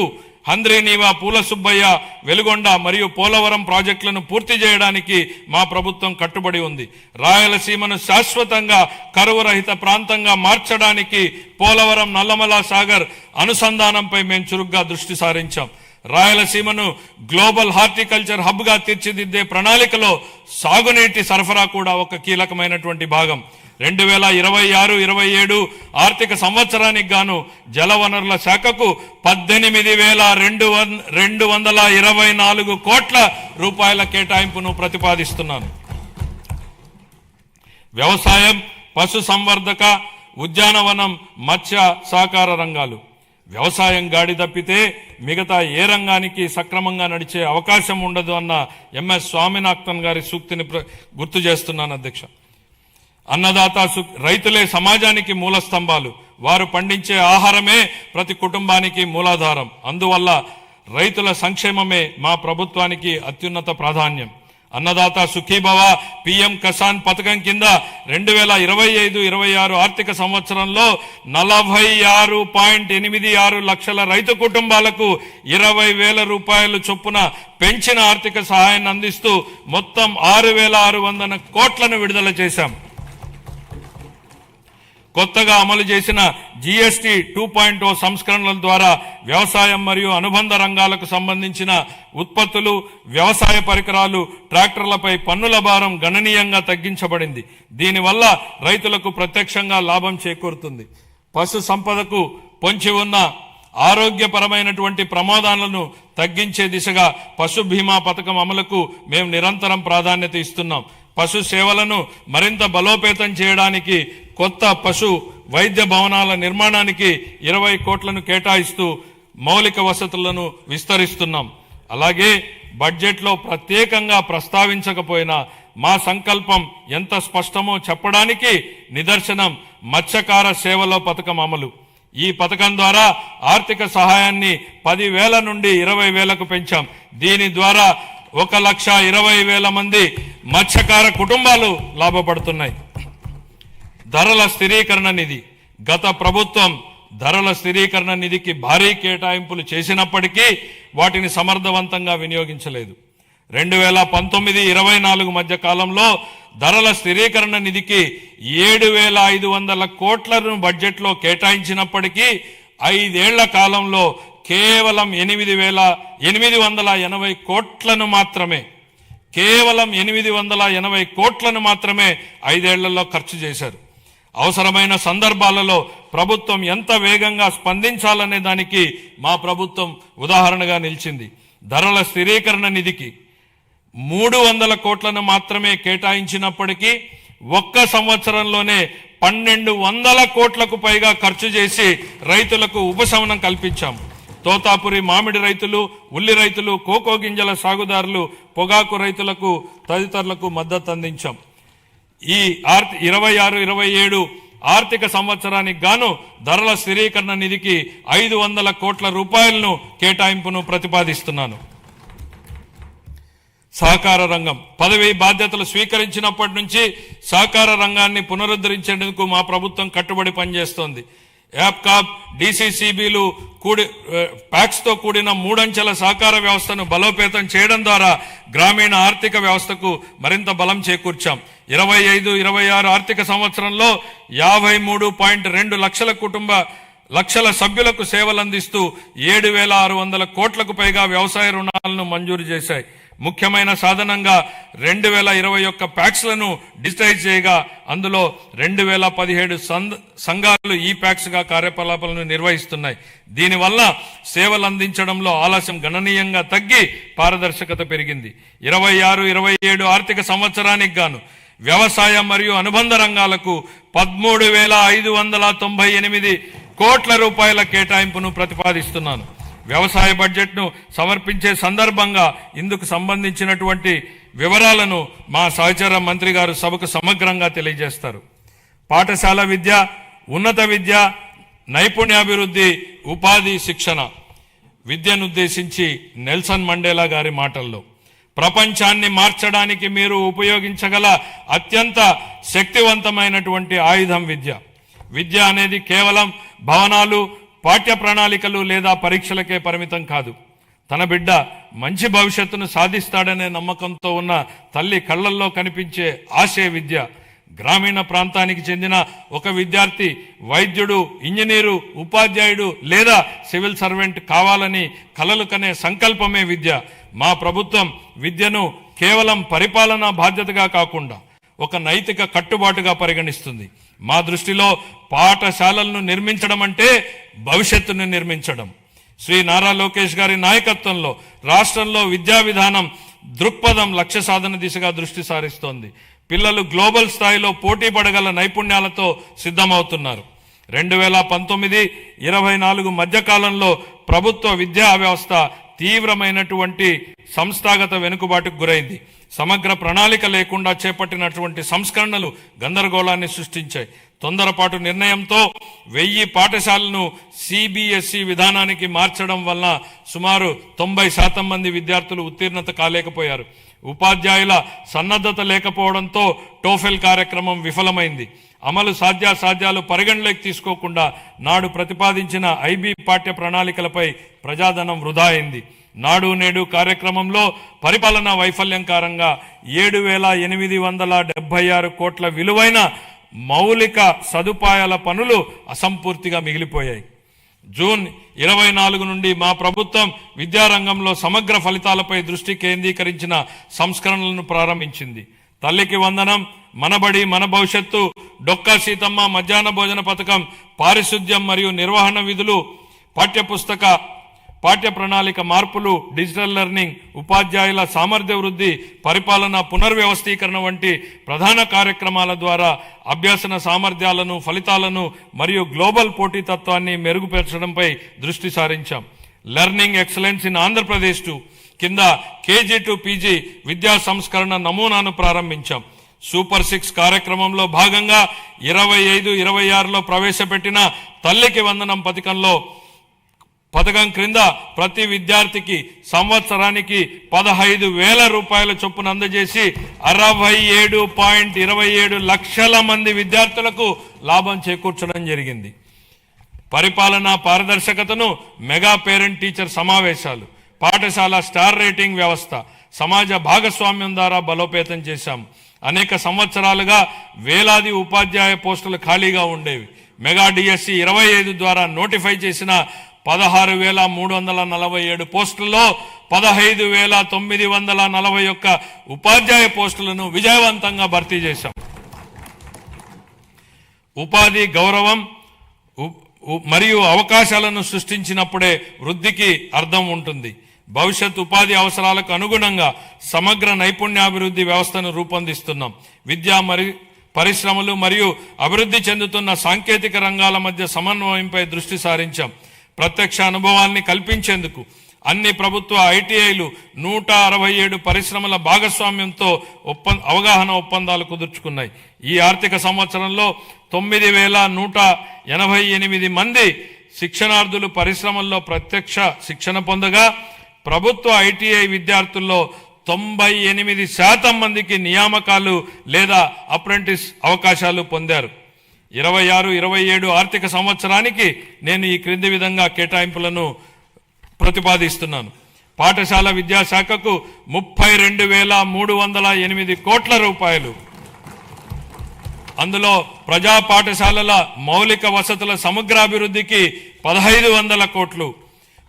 హంద్రీనీవా, పూల సుబ్బయ్య, వెలుగొండ మరియు పోలవరం ప్రాజెక్టులను పూర్తి చేయడానికి మా ప్రభుత్వం కట్టుబడి ఉంది. రాయలసీమను శాశ్వతంగా కరువు రహిత ప్రాంతంగా మార్చడానికి పోలవరం నల్లమల సాగర్ అనుసంధానంపై మేము చురుగ్గా దృష్టి సారించాం. రాయలసీమను గ్లోబల్ హార్టికల్చర్ హబ్ గా తీర్చిదిద్దే ప్రణాళికలో సాగునీటి సరఫరా కూడా ఒక కీలకమైనటువంటి భాగం. 2026-27 ఆర్థిక సంవత్సరానికి గాను జలవనరుల శాఖకు 18,224 కోట్ల రూపాయల కేటాయింపును ప్రతిపాదిస్తున్నాను. వ్యవసాయం, పశు సంవర్ధక, ఉద్యానవనం, మత్స్య సహకార రంగాలు. వ్యవసాయం గాడి తప్పితే మిగతా ఏ రంగానికి సక్రమంగా నడిచే అవకాశం ఉండదు అన్న ఎంఎస్ స్వామినాథన్ గారి సూక్తిని గుర్తు చేస్తున్నాను అధ్యక్ష. అన్నదాత రైతులే సమాజానికి మూల స్తంభాలు. వారు పండించే ఆహారమే ప్రతి కుటుంబానికి మూలాధారం. అందువల్ల రైతుల సంక్షేమమే మా ప్రభుత్వానికి అత్యున్నత ప్రాధాన్యం. అన్నదాత సుఖీభవ పిఎం కిసాన్ పథకం కింద 2025-26 ఆర్థిక సంవత్సరంలో 46.86 లక్షల రైతు కుటుంబాలకు 20,000 రూపాయలు చొప్పున పెంచిన ఆర్థిక సహాయాన్ని అందిస్తూ మొత్తం 6,600 కోట్లను విడుదల చేశాం. కొత్తగా అమలు చేసిన జీఎస్టీ 2.0 సంస్కరణల ద్వారా వ్యవసాయం మరియు అనుబంధ రంగాలకు సంబంధించిన ఉత్పత్తులు, వ్యవసాయ పరికరాలు, ట్రాక్టర్లపై పన్నుల భారం గణనీయంగా తగ్గించబడింది. దీనివల్ల రైతులకు ప్రత్యక్షంగా లాభం చేకూరుతుంది. పశు సంపదకు పొంచి ఉన్న ఆరోగ్యపరమైనటువంటి ప్రమాదాలను తగ్గించే దిశగా పశు బీమా పథకం అమలుకు మేము నిరంతరం ప్రాధాన్యత ఇస్తున్నాం. పశు సేవలను మరింత బలోపేతం చేయడానికి కొత్త పశు వైద్య భవనాల నిర్మాణానికి 20 కోట్లను కేటాయిస్తూ మౌలిక వసతులను విస్తరిస్తున్నాం. అలాగే బడ్జెట్లో ప్రత్యేకంగా ప్రస్తావించకపోయినా మా సంకల్పం ఎంత స్పష్టమో చెప్పడానికి నిదర్శనం మత్స్యకార సేవలో పథకం అమలు. ఈ పథకం ద్వారా ఆర్థిక సహాయాన్ని 10,000 నుండి 20,000కు పెంచాం. దీని ద్వారా 1,20,000 మంది మత్స్యకార కుటుంబాలు లాభపడుతున్నాయి. ధరల స్థిరీకరణ నిధి. గత ప్రభుత్వం ధరల స్థిరీకరణ నిధికి భారీ కేటాయింపులు చేసినప్పటికీ వాటిని సమర్థవంతంగా వినియోగించలేదు. 2019-24 మధ్య కాలంలో ధరల స్థిరీకరణ నిధికి 7,500 కోట్లను బడ్జెట్లో కేటాయించినప్పటికీ 5 ఏళ్ల కాలంలో కేవలం 8,880 కోట్లను మాత్రమే కేవలం 880 కోట్లను మాత్రమే 5 ఏళ్లలో ఖర్చు చేశారు. అవసరమైన సందర్భాలలో ప్రభుత్వం ఎంత వేగంగా స్పందించాలనే దానికి మా ప్రభుత్వం ఉదాహరణగా నిలిచింది. ధరల స్థిరీకరణ నిధికి 300 కోట్లను మాత్రమే కేటాయించినప్పటికీ ఒక్క సంవత్సరంలోనే 1,200 కోట్లకు పైగా ఖర్చు చేసి రైతులకు ఉపశమనం కల్పించాం. తోతాపురి మామిడి రైతులు, ఉల్లి రైతులు, కోకో గింజల సాగుదారులు, పొగాకు రైతులకు తదితరులకు మద్దతు అందించాం. ఈ 26-27 ఆర్థిక సంవత్సరానికి గాను ధరల స్థిరీకరణ నిధికి 500 కోట్ల రూపాయలను కేటాయింపును ప్రతిపాదిస్తున్నాను. సహకార రంగం. పదవి బాధ్యతలు స్వీకరించినప్పటి నుంచి సహకార రంగాన్ని పునరుద్ధరించేందుకు మా ప్రభుత్వం కట్టుబడి పనిచేస్తోంది. యాప్కాప్, డీసీసీబీలు ప్యాక్స్తో కూడిన 3 అంచెల సహకార వ్యవస్థను బలోపేతం చేయడం ద్వారా గ్రామీణ ఆర్థిక వ్యవస్థకు మరింత బలం చేకూర్చాం. 25-26 ఆర్థిక సంవత్సరంలో 53.2 లక్షల సభ్యులకు సేవలందిస్తూ 7,600 కోట్లకు పైగా వ్యవసాయ రుణాలను మంజూరు చేశాయి. ముఖ్యమైన సాధనంగా 2021 ప్యాక్స్లను డిజిటైజ్ చేయగా అందులో 2017 సంఘాలు ఈ ప్యాక్స్ గా కార్యకలాపాలను నిర్వహిస్తున్నాయి. దీనివల్ల సేవలు అందించడంలో ఆలస్యం గణనీయంగా తగ్గి పారదర్శకత పెరిగింది. 26-27 ఆర్థిక సంవత్సరానికి గాను వ్యవసాయ మరియు అనుబంధ రంగాలకు 13,598 కోట్ల రూపాయల కేటాయింపును ప్రతిపాదిస్తున్నాను. వ్యవసాయ బడ్జెట్ను సమర్పించే సందర్భంగా ఇందుకు సంబంధించినటువంటి వివరాలను మా సహచర మంత్రి గారు సభకు సమగ్రంగా తెలియజేస్తారు. పాఠశాల విద్య, ఉన్నత విద్య, నైపుణ్యాభివృద్ధి, ఉపాధి, శిక్షణ విద్యనుద్దేశించి నెల్సన్ మండేలా గారి మాటల్లో, ప్రపంచాన్ని మార్చడానికి మీరు ఉపయోగించగల అత్యంత శక్తివంతమైనటువంటి ఆయుధం విద్య. విద్య అనేది కేవలం భవనాలు, పాఠ్య ప్రణాళికలు లేదా పరీక్షలకే పరిమితం కాదు. తన బిడ్డ మంచి భవిష్యత్తును సాధిస్తాడనే నమ్మకంతో ఉన్న తల్లి కళ్లల్లో కనిపించే ఆశే విద్య. గ్రామీణ ప్రాంతానికి చెందిన ఒక విద్యార్థి వైద్యుడు, ఇంజనీరు, ఉపాధ్యాయుడు లేదా సివిల్ సర్వెంట్ కావాలని కలలు కనే సంకల్పమే విద్య. మా ప్రభుత్వం విద్యను కేవలం పరిపాలనా బాధ్యతగా కాకుండా ఒక నైతిక కట్టుబాటుగా పరిగణిస్తుంది. మా దృష్టిలో పాఠశాలలను నిర్మించడం అంటే భవిష్యత్తును నిర్మించడం. శ్రీ నారా లోకేష్ గారి నాయకత్వంలో రాష్ట్రంలో విద్యా విధానం దృక్పథం లక్ష్య సాధన దిశగా దృష్టి సారిస్తోంది. పిల్లలు గ్లోబల్ స్థాయిలో పోటీ పడగల నైపుణ్యాలతో సిద్ధమవుతున్నారు. 2019-24 మధ్యకాలంలో ప్రభుత్వ విద్యా వ్యవస్థ తీవ్రమైనటువంటి సంస్థాగత వెనుకబాటుకు గురైంది. సమగ్ర ప్రణాళిక లేకుండా చేపట్టినటువంటి సంస్కరణలు గందరగోళాన్ని సృష్టించాయి. తొందరపాటు నిర్ణయంతో 1000 పాఠశాలను సిబిఎస్ఈ విధానానికి మార్చడం వల్ల సుమారు 90% మంది విద్యార్థులు ఉత్తీర్ణత కాలేకపోయారు. ఉపాధ్యాయుల సన్నద్ధత లేకపోవడంతో టోఫెల్ కార్యక్రమం విఫలమైంది. అమలు సాధ్యాసాధ్యాలు పరిగణలోకి తీసుకోకుండా నాడు ప్రతిపాదించిన ఐబీ పాఠ్య ప్రణాళికలపై ప్రజాధనం వృధా అయింది. నాడు నేడు కార్యక్రమంలో పరిపాలనా వైఫల్యం కారణంగా 7,876 కోట్ల విలువైన మౌలిక సదుపాయాల పనులు అసంపూర్తిగా మిగిలిపోయాయి. జూన్ 24 నుండి మా ప్రభుత్వం విద్యారంగంలో సమగ్ర ఫలితాలపై దృష్టి కేంద్రీకరించిన సంస్కరణలను ప్రారంభించింది. తల్లికి వందనం, మనబడి మన భవిష్యత్తు, డొక్కా సీతమ్మ మధ్యాహ్న భోజన పథకం, పారిశుద్ధ్యం మరియు నిర్వహణ విధులు, పాఠ్య ప్రణాళిక మార్పులు, డిజిటల్ లెర్నింగ్, ఉపాధ్యాయుల సామర్థ్య వృద్ధి, పరిపాలన పునర్వ్యవస్థీకరణ వంటి ప్రధాన కార్యక్రమాల ద్వారా అభ్యసన సామర్థ్యాలను, ఫలితాలను మరియు గ్లోబల్ పోటీతత్వాన్ని మెరుగుపరచడంపై దృష్టి సారించాం. లెర్నింగ్ ఎక్సలెన్స్ ఇన్ ఆంధ్రప్రదేశ్ కింద కేజీ టు పీజీ విద్యా సంస్కరణ నమూనాను ప్రారంభించాం. సూపర్ 6 కార్యక్రమంలో భాగంగా 25-26లో ప్రవేశపెట్టిన తల్లికి వందనం పథకం క్రింద ప్రతి విద్యార్థికి సంవత్సరానికి 15,000 రూపాయల చొప్పున అందజేసి 67.27 లక్షల మంది విద్యార్థులకు లాభం చేకూర్చడం జరిగింది. పరిపాలనా పారదర్శకతను, మెగా పేరెంట్ టీచర్ సమావేశాలు, పాఠశాల స్టార్ రేటింగ్ వ్యవస్థ, సమాజ భాగస్వామ్యం ద్వారా బలోపేతం చేశాం. అనేక సంవత్సరాలుగా వేలాది ఉపాధ్యాయ పోస్టులు ఖాళీగా ఉండేవి. మెగా డిఎస్సి 25 ద్వారా నోటిఫై చేసిన 16,347 పోస్టుల్లో 15,941 ఉపాధ్యాయ పోస్టులను విజయవంతంగా భర్తీ చేశాం. ఉపాధి గౌరవం మరియు అవకాశాలను సృష్టించినప్పుడే వృద్ధికి అర్థం ఉంటుంది. భవిష్యత్ ఉపాధి అవసరాలకు అనుగుణంగా సమగ్ర నైపుణ్యాభివృద్ధి వ్యవస్థను రూపొందిస్తున్నాం. విద్యా పరిశ్రమలు మరియు అభివృద్ధి చెందుతున్న సాంకేతిక రంగాల మధ్య సమన్వయంపై దృష్టి సారించాం. ప్రత్యక్ష అనుభవాల్ని కల్పించేందుకు అన్ని ప్రభుత్వ ఐటీఐలు 167 పరిశ్రమల భాగస్వామ్యంతో అవగాహన ఒప్పందాలు కుదుర్చుకున్నాయి. ఈ ఆర్థిక సంవత్సరంలో 9,188 మంది శిక్షణార్థులు పరిశ్రమల్లో ప్రత్యక్ష శిక్షణ పొందగా ప్రభుత్వ ఐటీఐ విద్యార్థుల్లో 98% మందికి నియామకాలు లేదా అప్రెంటిస్ అవకాశాలు పొందారు. 26-27 ఆర్థిక సంవత్సరానికి నేను ఈ క్రింది విధంగా కేటాయింపులను ప్రతిపాదిస్తున్నాను. పాఠశాల విద్యాశాఖకు 32,308 కోట్ల రూపాయలు. అందులో ప్రజా పాఠశాలల మౌలిక వసతుల సమగ్రాభివృద్ధికి 1,500 కోట్లు,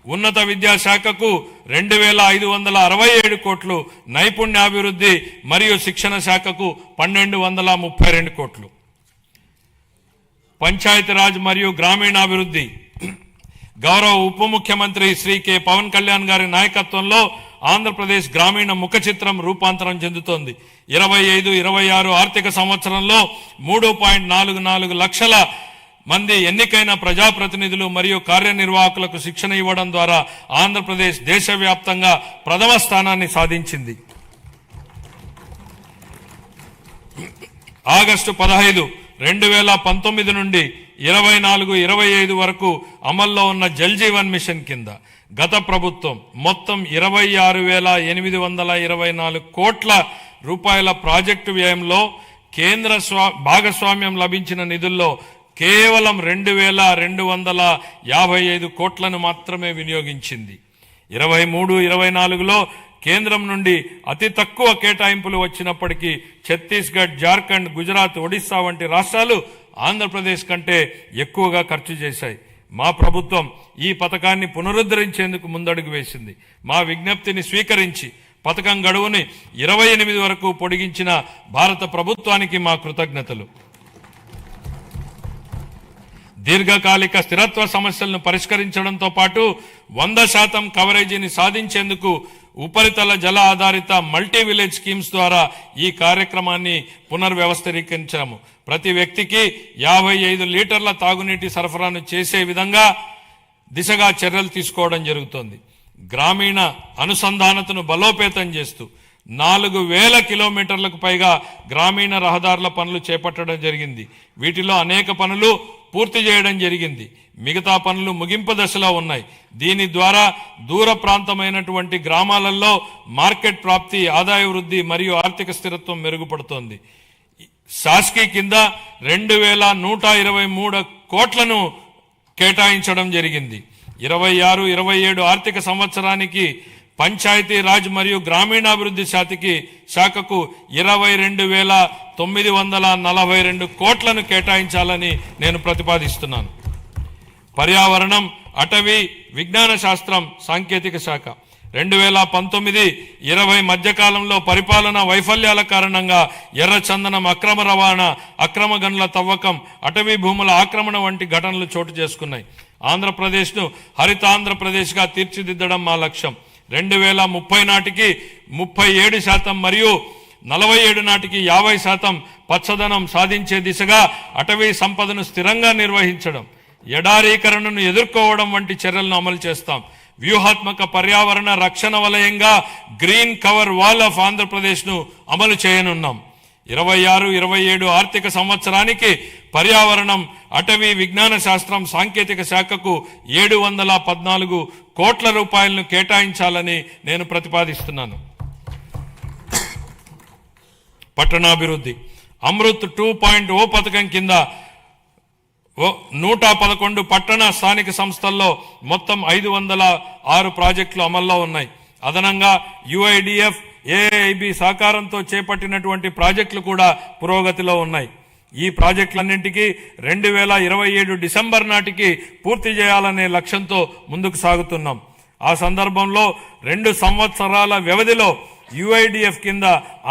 ఉన్నత విద్యాశాఖకు 2,567 కోట్లు, నైపుణ్యాభివృద్ధి మరియు శిక్షణ శాఖకు 1,232 కోట్లు. పంచాయతీరాజ్ మరియు గ్రామీణాభివృద్ధి గౌరవ ఉప ముఖ్యమంత్రి శ్రీ కె పవన్ కళ్యాణ్ గారి నాయకత్వంలో ఆంధ్రప్రదేశ్ గ్రామీణ ముఖ చిత్రం రూపాంతరం చెందుతోంది. 25-26 ఆర్థిక సంవత్సరంలో 3.44 లక్షల మంది ఎన్నికైన ప్రజాప్రతినిధులు మరియు కార్యనిర్వాహకులకు శిక్షణ ఇవ్వడం ద్వారా ఆంధ్రప్రదేశ్ దేశవ్యాప్తంగా ప్రథమ స్థానాన్ని సాధించింది. ఆగస్టు 15, 2019 నుండి 24-25 వరకు అమల్లో ఉన్న జల్ జీవన్ మిషన్ కింద గత ప్రభుత్వం మొత్తం 26,824 కోట్ల రూపాయల ప్రాజెక్టు వ్యయంలో కేంద్ర భాగస్వామ్యం లభించిన నిధుల్లో కేవలం 2,255 కోట్లను మాత్రమే వినియోగించింది. 23-24లో కేంద్రం నుండి అతి తక్కువ కేటాయింపులు వచ్చినప్పటికీ ఛత్తీస్గఢ్, జార్ఖండ్, గుజరాత్, ఒడిశా వంటి రాష్ట్రాలు ఆంధ్రప్రదేశ్ కంటే ఎక్కువగా ఖర్చు చేశాయి. మా ప్రభుత్వం ఈ పథకాన్ని పునరుద్ధరించేందుకు ముందడుగు వేసింది. మా విజ్ఞప్తిని స్వీకరించి పథకం గడువుని 28 వరకు పొడిగించిన భారత ప్రభుత్వానికి మా కృతజ్ఞతలు. దీర్ఘకాలిక స్థిరత్వ సమస్యలను పరిష్కరించడంతో పాటు 100% కవరేజీని సాధించేందుకు ఉపరితల జల ఆధారిత మల్టీ విలేజ్ స్కీమ్స్ ద్వారా ఈ కార్యక్రమాన్ని పునర్వ్యవస్థీకరించాము. ప్రతి వ్యక్తికి 55 లీటర్ల తాగునీటి సరఫరాను చేసే విధంగా దిశగా చర్యలు తీసుకోవడం జరుగుతోంది. గ్రామీణ అనుసంధానతను బలోపేతం చేస్తూ 4,000 కిలోమీటర్లకు పైగా గ్రామీణ రహదారుల పనులు చేపట్టడం జరిగింది. వీటిలో అనేక పనులు పూర్తి చేయడం జరిగింది. మిగతా పనులు ముగింపు దశలో ఉన్నాయి. దీని ద్వారా దూర ప్రాంతమైనటువంటి గ్రామాలలో మార్కెట్ ప్రాప్తి, ఆదాయ వృద్ధి మరియు ఆర్థిక స్థిరత్వం మెరుగుపడుతోంది. శాస్కీ కింద 2,123 కోట్లను కేటాయించడం జరిగింది. 26-27 ఆర్థిక సంవత్సరానికి పంచాయతీ రాజ్ మరియు గ్రామీణాభివృద్ధి శాఖకు 22,942 కోట్లను కేటాయించాలని నేను ప్రతిపాదిస్తున్నాను. పర్యావరణం, అటవీ, విజ్ఞాన శాస్త్రం, సాంకేతిక శాఖ 2019-20 మధ్యకాలంలో పరిపాలనా వైఫల్యాల కారణంగా ఎర్రచందనం అక్రమ రవాణా, అక్రమ గనుల తవ్వకం, అటవీ భూముల ఆక్రమణ వంటి ఘటనలు చోటు చేసుకున్నాయి. ఆంధ్రప్రదేశ్ను హరితాంధ్రప్రదేశ్గా తీర్చిదిద్దడం మా లక్ష్యం. 2030 నాటికి 37% మరియు 47 నాటికి 50% పచ్చదనం సాధించే దిశగా అటవీ సంపదను స్థిరంగా నిర్వహించడం, ఎడారీకరణను ఎదుర్కోవడం వంటి చర్యలను అమలు చేస్తాం. వ్యూహాత్మక పర్యావరణ రక్షణ వలయంగా గ్రీన్ కవర్ వాల్ ఆఫ్ ఆంధ్రప్రదేశ్ను అమలు చేయనున్నాం. 26-27 ఆర్థిక సంవత్సరానికి పర్యావరణం, అటవీ, విజ్ఞాన శాస్త్రం, సాంకేతిక శాఖకు 714 కోట్ల రూపాయలను కేటాయించాలని నేను ప్రతిపాదిస్తున్నాను. పట్టణాభివృద్ధి అమృత్ 2.0 పథకం కింద 111 పట్టణ స్థానిక సంస్థల్లో మొత్తం 506 ప్రాజెక్టులు అమల్లో ఉన్నాయి. అదనంగా యుఐడిఎఫ్, ఏఐబి సహకారంతో చేపట్టినటువంటి ప్రాజెక్టులు కూడా పురోగతిలో ఉన్నాయి. ఈ ప్రాజెక్టులన్నింటికీ 2027 డిసెంబర్ నాటికి పూర్తి చేయాలనే లక్ష్యంతో ముందుకు సాగుతున్నాం. ఆ సందర్భంలో 2 సంవత్సరాల వ్యవధిలో యుఐడిఎఫ్ కింద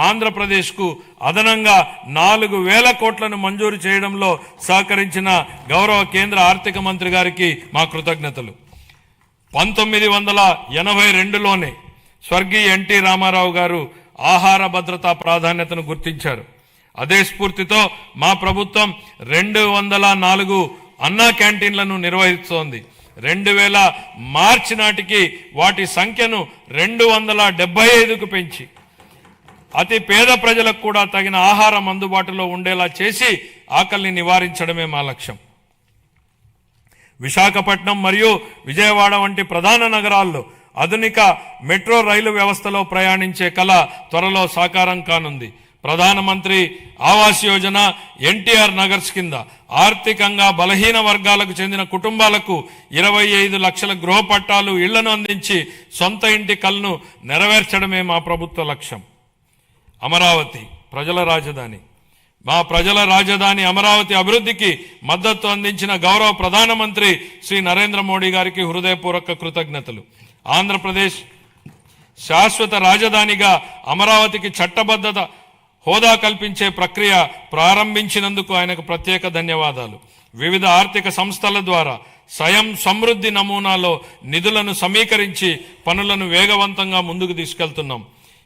ఆంధ్రప్రదేశ్కు అదనంగా 4,000 కోట్లను మంజూరు చేయడంలో సహకరించిన గౌరవ కేంద్ర ఆర్థిక మంత్రి గారికి మా కృతజ్ఞతలు. 1982లోనే స్వర్గీయ ఎన్టీ రామారావు గారు ఆహార భద్రతా ప్రాధాన్యతను గుర్తించారు. అదే స్ఫూర్తితో మా ప్రభుత్వం 204 అన్నా క్యాంటీన్లను నిర్వహిస్తోంది. 2000 మార్చి నాటికి వాటి సంఖ్యను 275కు పెంచి అతి పేద ప్రజలకు కూడా తగిన ఆహారం అందుబాటులో ఉండేలా చేసి ఆకలిని నివారించడమే మా లక్ష్యం. విశాఖపట్నం మరియు విజయవాడ వంటి ప్రధాన నగరాల్లో ఆధునిక మెట్రో రైలు వ్యవస్థలో ప్రయాణించే కళ త్వరలో సాకారం కానుంది. ప్రధానమంత్రి ఆవాస్ యోజన, ఎన్టీఆర్ నగర్స్ కింద ఆర్థికంగా బలహీన వర్గాలకు చెందిన కుటుంబాలకు 25 లక్షల గృహ పట్టాలు, ఇళ్లను అందించి సొంత ఇంటి కలను నెరవేర్చడమే మా ప్రభుత్వ లక్ష్యం. అమరావతి ప్రజల రాజధాని. మా ప్రజల రాజధాని అమరావతి అభివృద్ధికి మద్దతు అందించిన గౌరవ ప్రధానమంత్రి శ్రీ నరేంద్ర మోడీ గారికి హృదయపూర్వక కృతజ్ఞతలు. ఆంధ్రప్రదేశ్ శాశ్వత రాజధానిగా అమరావతికి చట్టబద్ధత హోదా కల్పించే ప్రక్రియ ప్రారంభించినందుకు ఆయనకు ప్రత్యేక ధన్యవాదాలు. వివిధ ఆర్థిక సంస్థల ద్వారా స్వయం సమృద్ధి నమూనాలో నిధులను సమీకరించి పనులను వేగవంతంగా ముందుకు తీసుకెళ్తున్నాం.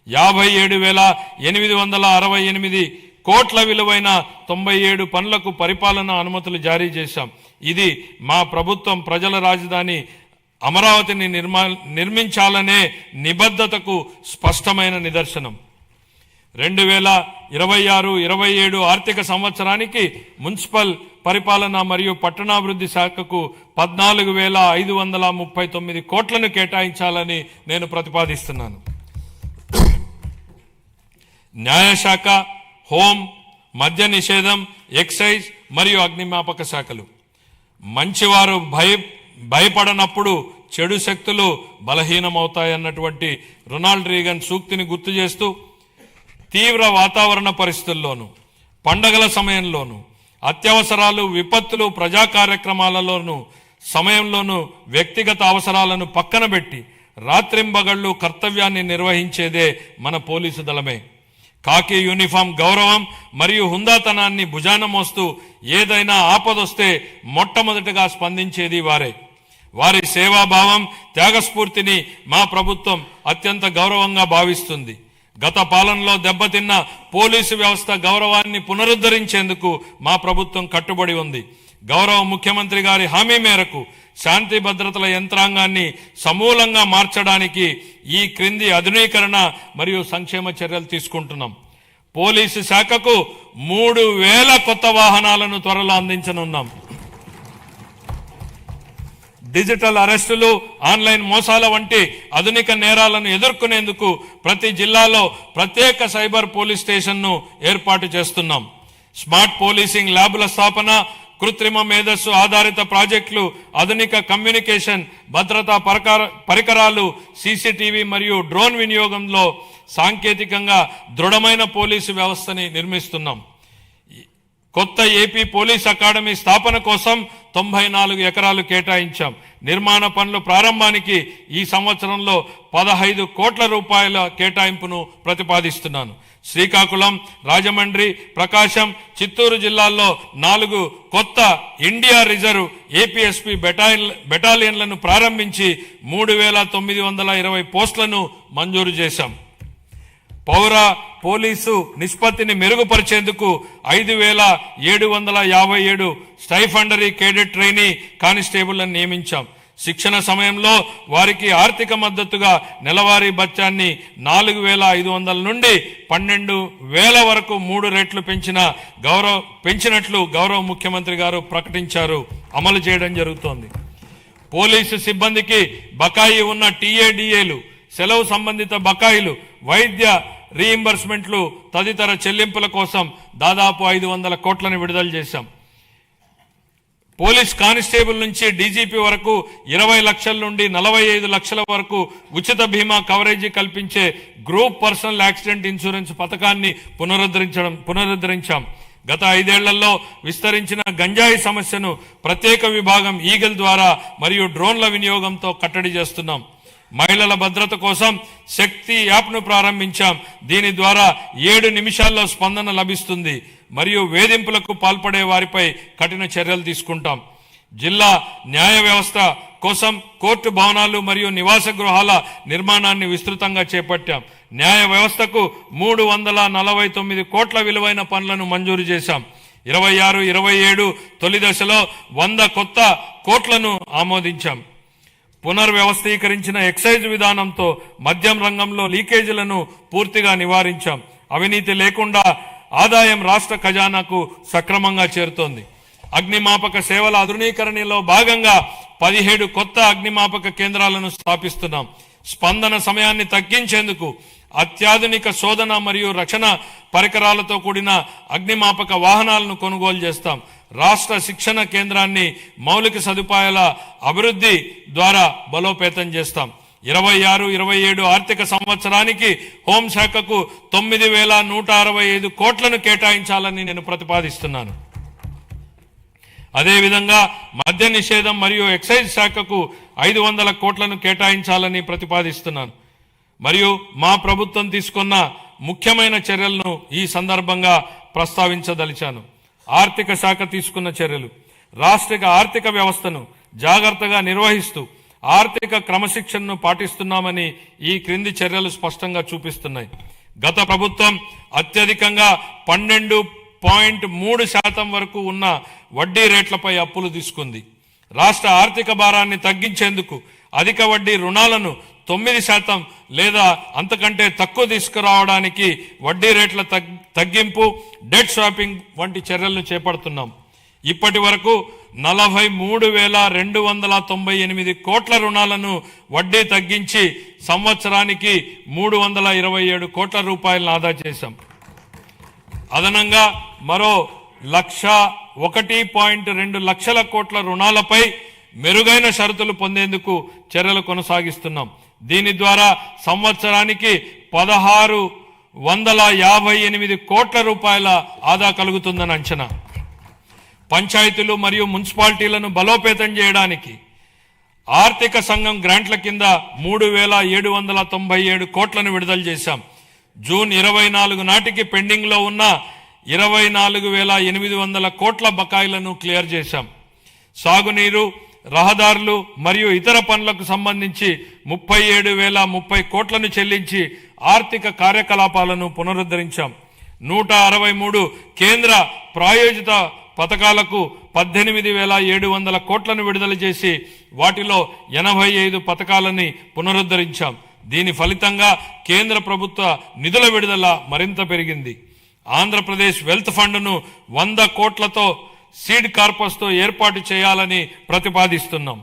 57,868 కోట్ల విలువైన 97 పనులకు పరిపాలనా అనుమతులు జారీ చేశాం. ఇది మా ప్రభుత్వం ప్రజల రాజధాని అమరావతిని నిర్మించాలనే నిబద్ధతకు స్పష్టమైన నిదర్శనం. 2026-27 ఆర్థిక సంవత్సరానికి మున్సిపల్ పరిపాలన మరియు పట్టణాభివృద్ధి శాఖకు 14,539 కోట్లను కేటాయించాలని నేను ప్రతిపాదిస్తున్నాను. న్యాయశాఖ, హోం, మద్య నిషేధం, ఎక్సైజ్ మరియు అగ్నిమాపక శాఖలు. మంచివారు భయపడనప్పుడు చెడు శక్తులు బలహీనమవుతాయన్నటువంటి రొనాల్డ్ రీగన్ సూక్తిని గుర్తు చేస్తూ తీవ్ర వాతావరణ పరిస్థితుల్లోనూ, పండగల సమయంలోనూ, అత్యవసరాలు, విపత్తులు, ప్రజా కార్యక్రమాలలోనూ సమయంలోనూ వ్యక్తిగత అవసరాలను పక్కన పెట్టి రాత్రింబగళ్లు కర్తవ్యాన్ని నిర్వహించేదే మన పోలీసు దళమే. కాకి యూనిఫామ్ గౌరవం మరియు హుందాతనాన్ని భుజాన మోస్తూ ఏదైనా ఆపదొస్తే మొట్టమొదటగా స్పందించేది వారే. వారి సేవాభావం, త్యాగస్ఫూర్తిని మా ప్రభుత్వం అత్యంత గౌరవంగా భావిస్తుంది. గత పాలనలో దెబ్బతిన్న పోలీసు వ్యవస్థ గౌరవాన్ని పునరుద్ధరించేందుకు మా ప్రభుత్వం కట్టుబడి ఉంది. గౌరవ ముఖ్యమంత్రి గారి హామీ మేరకు శాంతి భద్రతల యంత్రాంగాన్ని సమూలంగా మార్చడానికి ఈ క్రింది ఆధునీకరణ మరియు సంక్షేమ చర్యలు తీసుకుంటున్నాం. పోలీసు శాఖకు 3,000 కొత్త వాహనాలను త్వరలో అందించనున్నాం. డిజిటల్ అరెస్టులు, ఆన్లైన్ మోసాల వంటి ఆధునిక నేరాలను ఎదుర్కొనేందుకు ప్రతి జిల్లాలో ప్రత్యేక సైబర్ పోలీస్ స్టేషన్ను ఏర్పాటు చేస్తున్నాం. స్మార్ట్ పోలీసింగ్ ల్యాబ్ల స్థాపన, కృత్రిమ మేధస్సు ఆధారిత ప్రాజెక్టులు, ఆధునిక కమ్యూనికేషన్ భద్రతా పరికరాలు, సీసీటీవీ మరియు డ్రోన్ వినియోగంలో సాంకేతికంగా దృఢమైన పోలీసు వ్యవస్థని నిర్మిస్తున్నాం. కొత్త ఏపీ పోలీస్ అకాడమీ స్థాపన కోసం 94 ఎకరాలు కేటాయించాం. నిర్మాణ పనుల ప్రారంభానికి ఈ సంవత్సరంలో 15 కోట్ల రూపాయల కేటాయింపును ప్రతిపాదిస్తున్నాను. శ్రీకాకుళం, రాజమండ్రి, ప్రకాశం, చిత్తూరు జిల్లాల్లో 4 కొత్త ఇండియా రిజర్వ్ ఏపీఎస్పీ బెటాలియన్లను ప్రారంభించి 3,920 పోస్టులను మంజూరు చేశాం. పౌర పోలీసు నిష్పత్తిని మెరుగుపరిచేందుకు 5,757 స్టైఫండరీ కేడెట్ ట్రైనీ కానిస్టేబుళ్లను నియమించాం. శిక్షణ సమయంలో వారికి ఆర్థిక మద్దతుగా నెలవారీ భత్యాన్ని 4,500 నుండి 12,000 వరకు 3 రెట్లు పెంచినట్లు గౌరవ ముఖ్యమంత్రి గారు ప్రకటించారు. అమలు చేయడం జరుగుతోంది. పోలీసు సిబ్బందికి బకాయి ఉన్న టీఏడీఏలు, సెలవు సంబంధిత బకాయిలు, వైద్య రీయింబర్స్మెంట్లు తదితర చెల్లింపుల కోసం దాదాపు 500 కోట్లను విడుదల చేశాం. పోలీస్ కానిస్టేబుల్ నుంచి డీజీపీ వరకు 20 లక్షల నుండి 45 లక్షల వరకు ఉచిత బీమా కవరేజీ కల్పించే గ్రూప్ పర్సనల్ యాక్సిడెంట్ ఇన్సూరెన్స్ పథకాన్ని పునరుద్ధరించాం. గత 5 ఏళ్లలో విస్తరించిన గంజాయి సమస్యను ప్రత్యేక విభాగం ఈగల్ ద్వారా మరియు డ్రోన్ల వినియోగంతో కట్టడి చేస్తున్నాం. మహిళల భద్రత కోసం శక్తి యాప్ను ప్రారంభించాం. దీని ద్వారా 7 నిమిషాల్లో స్పందన లభిస్తుంది మరియు వేధింపులకు పాల్పడే వారిపై కఠిన చర్యలు తీసుకుంటాం. జిల్లా న్యాయ వ్యవస్థ కోసం కోర్టు భవనాలు మరియు నివాస గృహాల నిర్మాణాన్ని విస్తృతంగా చేపట్టాం. న్యాయ వ్యవస్థకు 349 కోట్ల విలువైన పనులను మంజూరు చేశాం. 26-27 తొలి దశలో 100 కొత్త కోట్లను ఆమోదించాం. పునర్వ్యవస్థీకరించిన ఎక్సైజ్ విధానంతో మద్యం రంగంలో లీకేజీలను పూర్తిగా నివారించాం. అవినీతి లేకుండా ఆదాయం రాష్ట్ర ఖజానాకు సక్రమంగా చేరుతోంది. అగ్నిమాపక సేవల ఆధునీకరణలో భాగంగా 17 కొత్త అగ్నిమాపక కేంద్రాలను స్థాపిస్తున్నాం. స్పందన సమయాన్ని తగ్గించేందుకు అత్యాధునిక శోధన మరియు రక్షణ పరికరాలతో కూడిన అగ్నిమాపక వాహనాలను కొనుగోలు చేస్తాం. రాష్ట్ర శిక్షణ కేంద్రాన్ని మౌలిక సదుపాయాల అభివృద్ధి ద్వారా బలోపేతం చేస్తాం. 26-27 ఆర్థిక సంవత్సరానికి హోంశాఖకు 9,165 కోట్లను కేటాయించాలని నేను ప్రతిపాదిస్తున్నాను. అదేవిధంగా మద్య నిషేధం మరియు ఎక్సైజ్ శాఖకు 500 కోట్లను కేటాయించాలని ప్రతిపాదిస్తున్నాను. మరియు మా ప్రభుత్వం తీసుకున్న ముఖ్యమైన చర్యలను ఈ సందర్భంగా ప్రస్తావించదలిచాను. ఆర్థిక శాఖ తీసుకున్న చర్యలు: రాష్ట్ర ఆర్థిక వ్యవస్థను జాగ్రత్తగా నిర్వహిస్తూ ఆర్థిక క్రమశిక్షణను పాటిస్తున్నామని ఈ క్రింది చర్యలు స్పష్టంగా చూపిస్తున్నాయి. గత ప్రభుత్వం అత్యధికంగా 12.3% వరకు ఉన్న వడ్డీ రేట్లపై అప్పులు తీసుకుంది. రాష్ట్ర ఆర్థిక భారాన్ని తగ్గించేందుకు అధిక వడ్డీ రుణాలను 9% లేదా అంతకంటే తక్కువ తీసుకురావడానికి వడ్డీ రేట్ల తగ్గింపు, డెట్ స్వాపింగ్ వంటి చర్యలను చేపడుతున్నాం. ఇప్పటి వరకు 43,298 కోట్ల రుణాలను వడ్డీ తగ్గించి సంవత్సరానికి 327 కోట్ల రూపాయలను ఆదా చేశాం. అదనంగా మరో 1.2 లక్షల కోట్ల రుణాలపై మెరుగైన షరతులు పొందేందుకు చర్యలు కొనసాగిస్తున్నాం. దీని ద్వారా సంవత్సరానికి 1,658 కోట్ల రూపాయల ఆదా కలుగుతుందని అంచనా. పంచాయతీలు మరియు మున్సిపాలిటీలను బలోపేతం చేయడానికి ఆర్థిక సంఘం గ్రాంట్ల కింద 3,797 కోట్లను విడుదల చేశాం. జూన్ 24 నాటికి పెండింగ్ లో ఉన్న 24,800 కోట్ల బకాయిలను క్లియర్ చేశాం. సాగునీరు, రహదారులు మరియు ఇతర పనులకు సంబంధించి 37,030 కోట్లను చెల్లించి ఆర్థిక కార్యకలాపాలను పునరుద్ధరించాం. 163 కేంద్ర ప్రాయోజిత పథకాలకు 18,700 కోట్లను విడుదల చేసి వాటిలో 85 పథకాలని పునరుద్ధరించాం. దీని ఫలితంగా కేంద్ర ప్రభుత్వ నిధుల విడుదల మరింత పెరిగింది. ఆంధ్రప్రదేశ్ వెల్త్ ఫండ్ను 100 కోట్లతో సీడ్ కార్పస్తో ఏర్పాటు చేయాలని ప్రతిపాదిస్తున్నాం.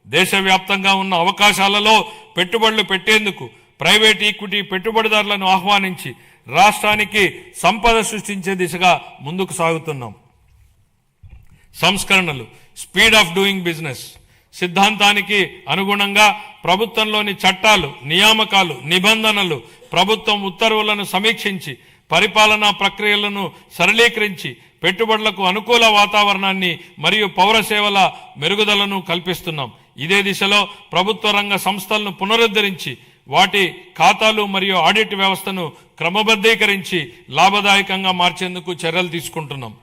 దేశవ్యాప్తంగా ఉన్న అవకాశాలలో పెట్టుబడులు పెట్టేందుకు ప్రైవేట్ ఈక్విటీ పెట్టుబడిదారులను ఆహ్వానించి రాష్ట్రానికి సంపద సృష్టించే దిశగా ముందుకు సాగుతున్నాం. సంస్కరణలు, స్పీడ్ ఆఫ్ డూయింగ్ బిజినెస్ సిద్ధాంతానికి అనుగుణంగా ప్రభుత్వంలోని చట్టాలు, నియామకాలు, నిబంధనలు, ప్రభుత్వం ఉత్తర్వులను సమీక్షించి పరిపాలనా ప్రక్రియలను సరళీకరించి పెట్టుబడులకు అనుకూల వాతావరణాన్ని మరియు పౌర సేవల మెరుగుదలను కల్పిస్తున్నాం. ఇదే దిశలో ప్రభుత్వ రంగ సంస్థలను పునరుద్ధరించి వాటి ఖాతాలు మరియు ఆడిట్ వ్యవస్థను క్రమబద్ధీకరించి లాభదాయకంగా మార్చేందుకు చర్యలు తీసుకుంటున్నాం.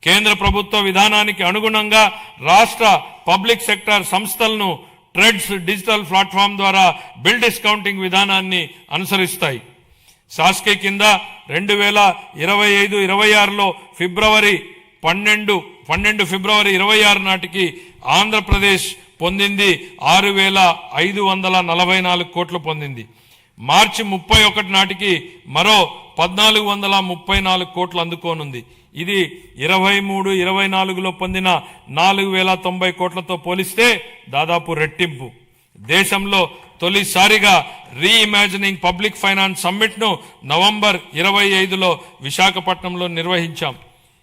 కేంద్ర ప్రభుత్వ విధానానికి అనుగుణంగా రాష్ట్ర పబ్లిక్ సెక్టార్ సంస్థలను ట్రెడ్స్ డిజిటల్ ప్లాట్ఫామ్ ద్వారా బిల్ డిస్కౌంటింగ్ విధానాన్ని అనుసరిస్తాయి. శాస్కీ కింద 2025-26లో ఫిబ్రవరి 12 ఫిబ్రవరి 26 నాటికి ఆంధ్రప్రదేశ్ పొందింది 6,544 కోట్లు పొందింది. మార్చి 31 నాటికి మరో 1,434 కోట్లు అందుకోనుంది. ఇది 23-24లో పొందిన 4,090 కోట్లతో పోలిస్తే దాదాపు రెట్టింపు. దేశంలో తొలిసారిగా రీఇమాజినింగ్ పబ్లిక్ ఫైనాన్స్ సమ్మిట్ ను నవంబర్ 25లో విశాఖపట్నంలో నిర్వహించాం.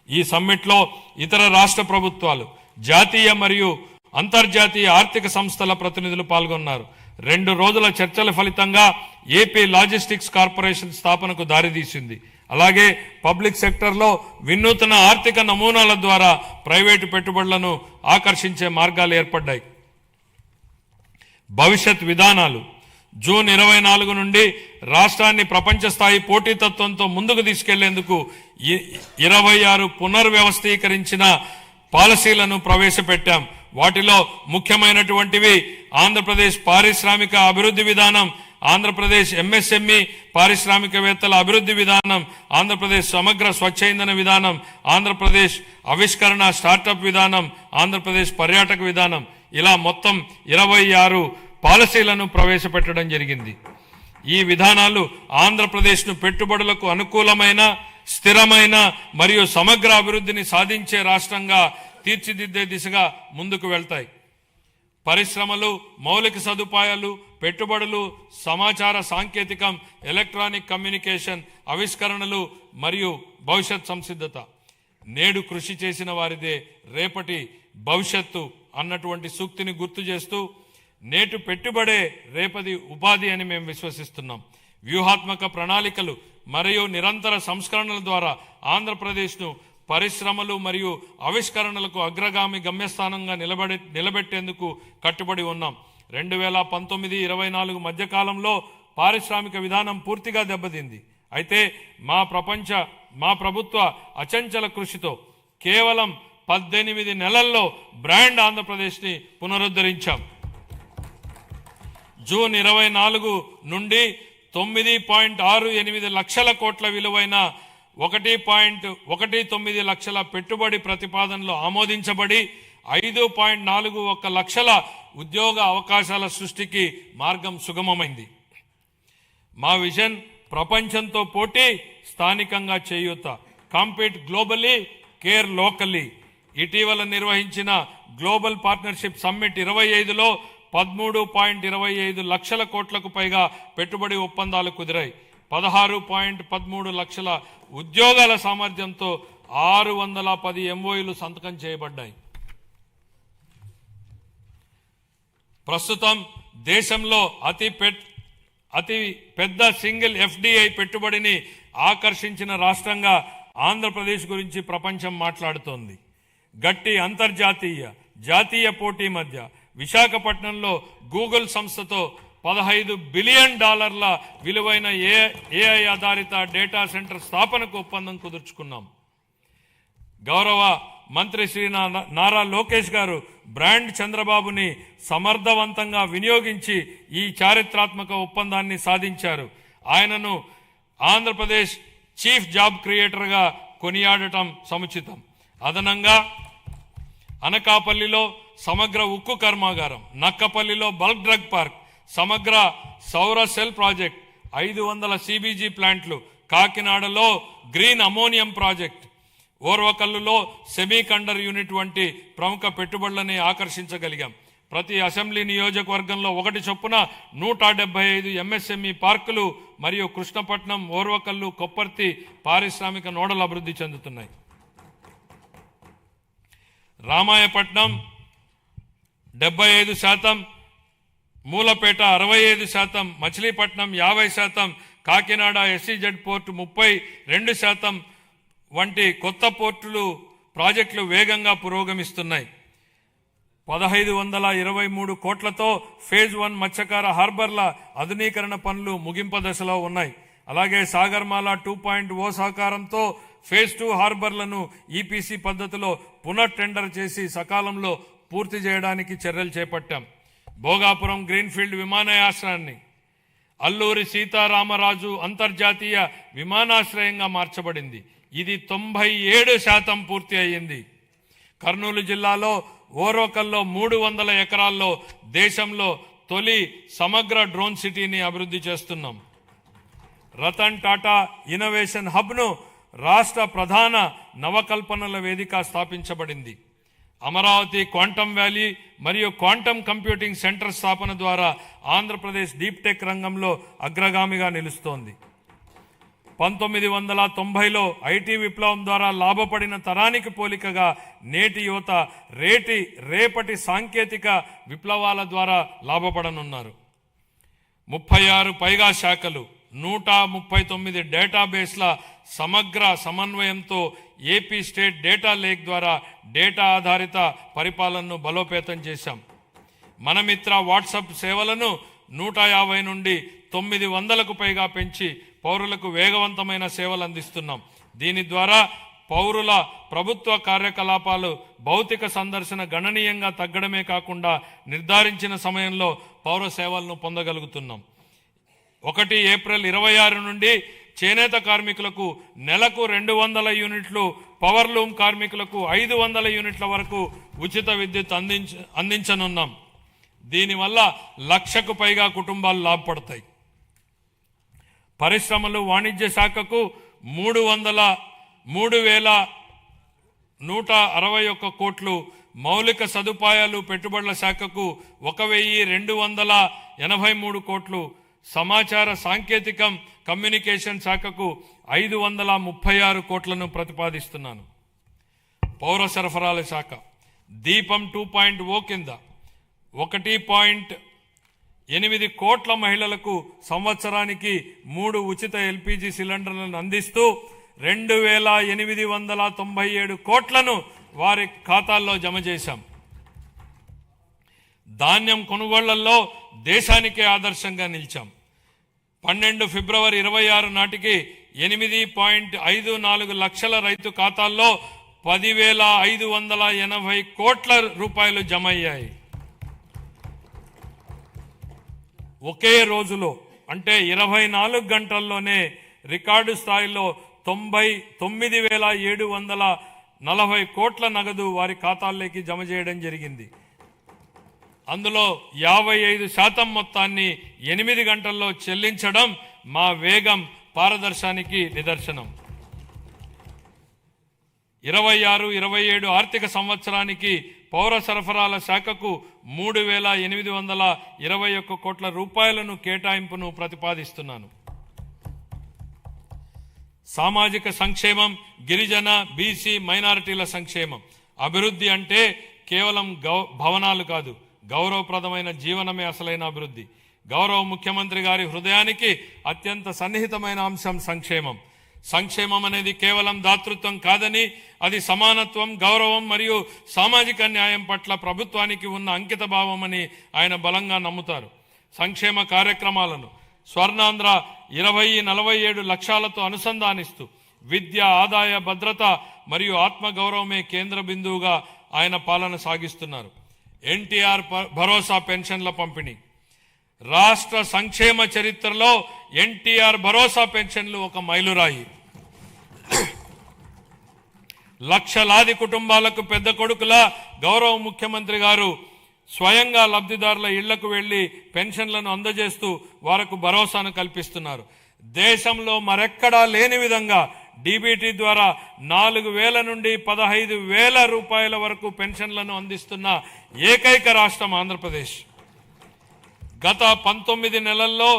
ఈ సమ్మిట్ లో ఇతర రాష్ట్ర ప్రభుత్వాలు, జాతీయ మరియు అంతర్జాతీయ ఆర్థిక సంస్థల ప్రతినిధులు పాల్గొన్నారు. 2 రోజుల చర్చల ఫలితంగా ఏపీ లాజిస్టిక్స్ కార్పొరేషన్ స్థాపనకు దారితీసింది. అలాగే పబ్లిక్ సెక్టర్లో వినూత్న ఆర్థిక నమూనాల ద్వారా ప్రైవేటు పెట్టుబడులను ఆకర్షించే మార్గాలు ఏర్పడ్డాయి. భవిష్యత్ విధానాలు: జూన్ 24 నుండి రాష్ట్రాన్ని ప్రపంచ స్థాయి పోటీతత్వంతో ముందుకు తీసుకెళ్లేందుకు 26 పునర్వ్యవస్థీకరించిన పాలసీలను ప్రవేశపెట్టాం. వాటిలో ముఖ్యమైనటువంటివి ఆంధ్రప్రదేశ్ పారిశ్రామిక అభివృద్ధి విధానం, ఆంధ్రప్రదేశ్ ఎంఎస్ఎంఈ పారిశ్రామికవేత్తల అభివృద్ధి విధానం, ఆంధ్రప్రదేశ్ సమగ్ర స్వచ్ఛ ఇంధన విధానం, ఆంధ్రప్రదేశ్ ఆవిష్కరణ స్టార్టప్ విధానం, ఆంధ్రప్రదేశ్ పర్యాటక విధానం. ఇలా మొత్తం 26 పాలసీలను ప్రవేశపెట్టడం జరిగింది. ఈ విధానాలు ఆంధ్రప్రదేశ్ను పెట్టుబడులకు అనుకూలమైన, స్థిరమైన మరియు సమగ్ర అభివృద్ధిని సాధించే రాష్ట్రంగా తీర్చిదిద్దే దిశగా ముందుకు వెళ్తాయి. పరిశ్రమలు, మౌలిక సదుపాయాలు, పెట్టుబడులు, సమాచార సాంకేతికం, ఎలక్ట్రానిక్ కమ్యూనికేషన్, ఆవిష్కరణలు మరియు భవిష్యత్ సంసిద్ధత. నేడు కృషి చేసిన వారిదే రేపటి భవిష్యత్తు అన్నటువంటి సూక్తిని గుర్తు చేస్తూ నేటు పెట్టుబడే రేపటి ఉపాధి అని మేము విశ్వసిస్తున్నాం. వ్యూహాత్మక ప్రణాళికలు మరియు నిరంతర సంస్కరణల ద్వారా ఆంధ్రప్రదేశ్ను పరిశ్రమలు మరియు ఆవిష్కరణలకు అగ్రగామి గమ్యస్థానంగా నిలబెట్టేందుకు కట్టుబడి ఉన్నాం. 2019-24 మధ్యకాలంలో పారిశ్రామిక విధానం పూర్తిగా దెబ్బతింది. అయితే మా ప్రభుత్వ అచంచల కృషితో కేవలం 18 నెలల్లో బ్రాండ్ ఆంధ్రప్రదేశ్ని పునరుద్ధరించాం. జూన్ 24 నుండి 9.68 లక్షల కోట్ల విలువైన 1.19 లక్షల పెట్టుబడి ప్రతిపాదనలు ఆమోదించబడి 5.41 లక్షల ఉద్యోగ అవకాశాల సృష్టికి మార్గం సుగమమైంది. మా విజన్ ప్రపంచంతో పోటీ, స్థానికంగా చేయూత. Compete globally, care locally. ఇటీవల నిర్వహించిన గ్లోబల్ పార్ట్నర్షిప్ సమ్మిట్ 25లో 13.25 లక్షల కోట్లకు పైగా పెట్టుబడి ఒప్పందాలు కుదిరాయి. 16.13 లక్షల ఉద్యోగాల సామర్థ్యంతో 610 MOUలు సంతకం చేయబడ్డాయి. ప్రస్తుతం దేశంలో అతి పెద్ద సింగిల్ FDI పెట్టుబడిని ఆకర్షించిన రాష్ట్రంగా ఆంధ్రప్రదేశ్ గురించి ప్రపంచం మాట్లాడుతోంది. గట్టి అంతర్జాతీయ, జాతీయ పోటీ మధ్య విశాఖపట్నంలో గూగుల్ సంస్థతో $15 బిలియన్ విలువైన AI ఆధారిత డేటా సెంటర్ స్థాపనకు ఒప్పందం కుదుర్చుకున్నాం. గౌరవ మంత్రి శ్రీ నారా లోకేష్ గారు బ్రాండ్ చంద్రబాబుని సమర్థవంతంగా వినియోగించి ఈ చారిత్రాత్మక ఒప్పందాన్ని సాధించారు. ఆయనను ఆంధ్రప్రదేశ్ చీఫ్ జాబ్ క్రియేటర్గా కొనియాడటం సముచితం. అదనంగా అనకాపల్లిలో సమగ్ర ఉక్కు కర్మాగారం, నక్కపల్లిలో బల్క్ డ్రగ్ పార్క్, సమగ్ర సౌర సెల్ ప్రాజెక్ట్, 500 CBG ప్లాంట్లు, కాకినాడలో గ్రీన్ అమోనియం ప్రాజెక్ట్, ఓర్వకల్లులో సెమీకండర్ యూనిట్ వంటి ప్రముఖ పెట్టుబడులని ఆకర్షించగలిగాం. ప్రతి అసెంబ్లీ నియోజకవర్గంలో 1 చొప్పున 175 MSME పార్కులు మరియు కృష్ణపట్నం, ఓర్వకల్లు, కొప్పర్తి పారిశ్రామిక నోడలు అభివృద్ధి చెందుతున్నాయి. రామాయపట్నం 75%, మూలపేట 65%, మచిలీపట్నం 50%, కాకినాడ SEZ పోర్టు 32% వంటి కొత్త పోర్టులు ప్రాజెక్టులు వేగంగా పురోగమిస్తున్నాయి. 1523 కోట్లతో ఫేజ్ 1 మత్స్యకార హార్బర్ల ఆధునీకరణ పనులు ముగింపు దశలో ఉన్నాయి. అలాగే సాగర్మాల 2.0 సహకారంతో ఫేజ్ 2 హార్బర్లను EPC పద్ధతిలో పునః టెండర్ చేసి సకాలంలో పూర్తి చేయడానికి చర్యలు చేపట్టాం. భోగాపురం గ్రీన్ఫీల్డ్ విమానాశ్రయాన్ని అల్లూరి సీతారామరాజు అంతర్జాతీయ విమానాశ్రయంగా మార్చబడింది. ఇది 97% పూర్తి అయ్యింది. కర్నూలు జిల్లాలో ఓర్వకల్లో 300 ఎకరాల్లో దేశంలో తొలి సమగ్ర డ్రోన్ సిటీని అభివృద్ధి చేస్తున్నాం. రతన్ టాటా ఇన్నోవేషన్ హబ్ను రాష్ట్ర ప్రధాన నవకల్పనల వేదిక స్థాపించబడింది. అమరావతి క్వాంటమ్ వ్యాలీ మరియు క్వాంటమ్ కంప్యూటింగ్ సెంటర్ స్థాపన ద్వారా ఆంధ్రప్రదేశ్ డీప్ టెక్ రంగంలో అగ్రగామిగా నిలుస్తోంది. 1990లో IT విప్లవం ద్వారా లాభపడిన తరానికి పోలికగా నేటి యువత రేపటి సాంకేతిక విప్లవాల ద్వారా లాభపడనున్నారు. 36 పైగా శాఖలు, 139 డేటాబేస్ల సమగ్ర సమన్వయంతో ఏపీ స్టేట్ డేటా లేక్ ద్వారా డేటా ఆధారిత పరిపాలనను బలోపేతం చేశాం. మనమిత్ర వాట్సాప్ సేవలను 150 నుండి 900కు పైగా పెంచి పౌరులకు వేగవంతమైన సేవలు అందిస్తున్నాం. దీని ద్వారా పౌరుల ప్రభుత్వ కార్యకలాపాలు భౌతిక సందర్శన గణనీయంగా తగ్గడమే కాకుండా నిర్ధారించిన సమయంలో పౌర సేవలను పొందగలుగుతున్నాం. 1 ఏప్రిల్ 26 నుండి చేనేత కార్మికులకు నెలకు 200 యూనిట్లు, పవర్లూమ్ కార్మికులకు 500 యూనిట్ల వరకు ఉచిత విద్యుత్ అందించనున్నాం. దీనివల్ల 1,00,000కు పైగా కుటుంబాలు లాభపడతాయి. పరిశ్రమలు, వాణిజ్య శాఖకు 3,000 161 కోట్లు, మౌలిక సదుపాయాలు పెట్టుబడుల శాఖకు 1283 కోట్లు, సమాచార సాంకేతికం కమ్యూనికేషన్ శాఖకు 536 కోట్లను ప్రతిపాదిస్తున్నాను. పౌర సరఫరాల శాఖ దీపం 2.0 కింద 1.8 కోట్ల మహిళలకు సంవత్సరానికి 3 ఉచిత ఎల్పిజి సిలిండర్లను అందిస్తూ 2897 కోట్లను వారి ఖాతాల్లో జమ చేశాం. ధాన్యం కొనుగోళ్లలో దేశానికే ఆదర్శంగా నిలిచాం. 12 ఫిబ్రవరి 26 నాటికి 8.54 లక్షల రైతు ఖాతాల్లో 10,580 కోట్ల రూపాయలు జమ అయ్యాయి. ఒకే రోజులో అంటే 24 గంటల్లోనే రికార్డు స్థాయిలో 99,740 కోట్ల నగదు వారి ఖాతాల్లోకి జమ చేయడం జరిగింది. అందులో 55% మొత్తాన్ని 8 గంటల్లో చెల్లించడం మా వేగం పారదర్శానికి నిదర్శనం. 26-27 ఆర్థిక సంవత్సరానికి పౌర సరఫరాల శాఖకు 3,821 కోట్ల రూపాయలను కేటాయింపును ప్రతిపాదిస్తున్నాను. సామాజిక సంక్షేమం, గిరిజన, బీసీ, మైనారిటీల సంక్షేమం. అభివృద్ధి అంటే కేవలం భవనాలు కాదు, గౌరవప్రదమైన జీవనమే అసలైన అభివృద్ధి. గౌరవ ముఖ్యమంత్రి గారి హృదయానికి అత్యంత సన్నిహితమైన అంశం సంక్షేమం. సంక్షేమం అనేది కేవలం దాతృత్వం కాదని, అది సమానత్వం, గౌరవం మరియు సామాజిక న్యాయం పట్ల ప్రభుత్వానికి ఉన్న అంకిత భావం అని ఆయన బలంగా నమ్ముతారు. సంక్షేమ కార్యక్రమాలను స్వర్ణాంధ్ర 2047 లక్ష్యాలతో అనుసంధానిస్తూ విద్య, ఆదాయ భద్రత మరియు ఆత్మగౌరవమే కేంద్ర బిందువుగా ఆయన పాలన సాగిస్తున్నారు. ఎన్టీఆర్ భరోసా పెన్షన్ల పంపిణీ. రాష్ట్ర సంక్షేమ చరిత్రలో ఎన్టీఆర్ భరోసా పెన్షన్లు ఒక మైలురాయి. లక్షలాది కుటుంబాలకు పెద్ద కొడుకులా గౌరవ ముఖ్యమంత్రి గారు స్వయంగా లబ్ధిదారుల ఇళ్లకు వెళ్లి పెన్షన్లను అందజేస్తూ వారికి భరోసాను కల్పిస్తున్నారు. దేశంలో మరెక్కడా లేని విధంగా డీబీటీ ద్వారా 4,000 నుండి 15,000 రూపాయల వరకు పెన్షన్లను అందిస్తున్న ఏకైక రాష్ట్రం ఆంధ్రప్రదేశ్. గత 19 నెలల్లో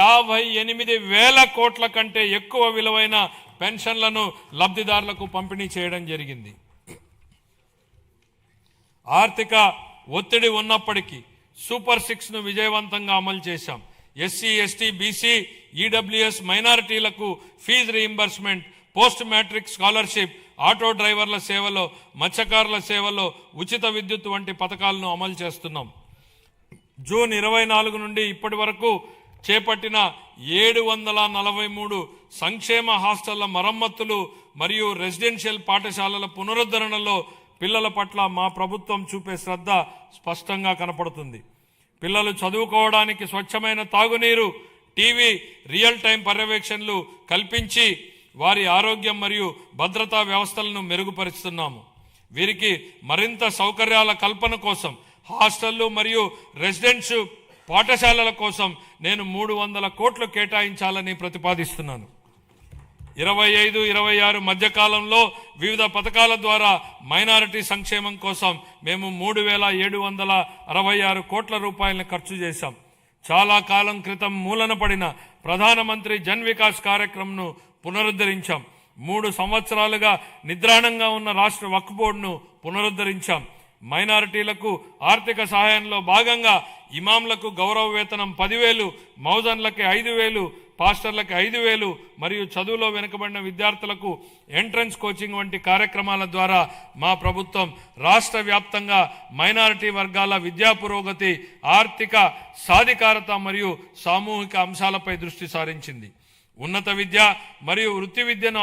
58,000 కోట్ల కంటే ఎక్కువ విలువైన పెన్షన్లను లబ్ధిదారులకు పంపిణీ చేయడం జరిగింది. ఆర్థిక ఒత్తిడి ఉన్నప్పటికీ సూపర్ 6ను విజయవంతంగా అమలు చేశాం. ఎస్సీ, ఎస్టీ, బీసీ, ఈడబ్ల్యూఎస్, మైనారిటీలకు fee reimbursement, post matric scholarship, auto డ్రైవర్ల సేవలో, మత్స్యకారుల సేవలో ఉచిత విద్యుత్ వంటి పథకాలను అమలు చేస్తున్నాం. జూన్ 24 నుండి ఇప్పటి వరకు చేపట్టిన 743 సంక్షేమ హాస్టళ్ల మరమ్మతులు మరియు రెసిడెన్షియల్ పాఠశాలల పునరుద్ధరణలో పిల్లల పట్ల మా ప్రభుత్వం చూపే శ్రద్ధ స్పష్టంగా కనపడుతుంది. పిల్లలు చదువుకోవడానికి స్వచ్ఛమైన తాగునీరు, టీవీ, రియల్ టైం పర్యవేక్షణలు కల్పించి వారి ఆరోగ్యం మరియు భద్రతా వ్యవస్థలను మెరుగుపరుస్తున్నాము. వీరికి మరింత సౌకర్యాల కల్పన కోసం హాస్టళ్లు మరియు రెసిడెన్షియల్ పాఠశాలల కోసం నేను 300 కోట్లు కేటాయించాలని ప్రతిపాదిస్తున్నాను. 25-26 మధ్యకాలంలో వివిధ పథకాల ద్వారా మైనారిటీ సంక్షేమం కోసం మేము 3,766 కోట్ల రూపాయలను ఖర్చు చేశాం. చాలా కాలం క్రితం మూలన పడిన ప్రధానమంత్రి జన్ వికాస్ కార్యక్రమంను పునరుద్ధరించాం. 3 సంవత్సరాలుగా నిద్రాణంగా ఉన్న రాష్ట్ర వక్ఫ్ బోర్డును పునరుద్ధరించాం. మైనారిటీలకు ఆర్థిక సహాయంలో భాగంగా ఇమాంలకు గౌరవ వేతనం 10,000, మౌజన్లకి 5,000, పాస్టర్లకి 5,000 మరియు చదువులో వెనుకబడిన విద్యార్థులకు ఎంట్రన్స్ కోచింగ్ వంటి కార్యక్రమాల ద్వారా మా ప్రభుత్వం రాష్ట్ర వ్యాప్తంగా మైనారిటీ వర్గాల విద్యా పురోగతి, ఆర్థిక సాధికారత మరియు సామూహిక అంశాలపై దృష్టి సారించింది. ఉన్నత విద్య మరియు వృత్తి విద్యను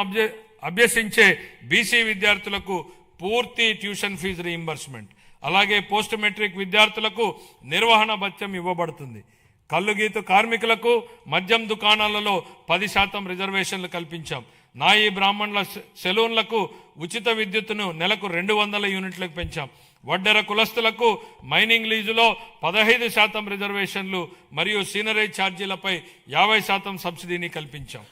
అభ్యసించే బీసీ విద్యార్థులకు పూర్తి ట్యూషన్ ఫీజు రీయింబర్స్మెంట్, అలాగే పోస్ట్ మెట్రిక్ విద్యార్థులకు నిర్వహణ భత్యం ఇవ్వబడుతుంది. కల్లుగీతు కార్మికులకు మద్యం దుకాణాలలో 10% రిజర్వేషన్లు కల్పించాం. నాయి బ్రాహ్మణుల సెలూన్లకు ఉచిత విద్యుత్తును నెలకు 200 యూనిట్లకు పెంచాం. వడ్డెర కులస్తులకు మైనింగ్ లీజులో 15% రిజర్వేషన్లు మరియు సీనరేజ్ ఛార్జీలపై 50% సబ్సిడీని కల్పించాం.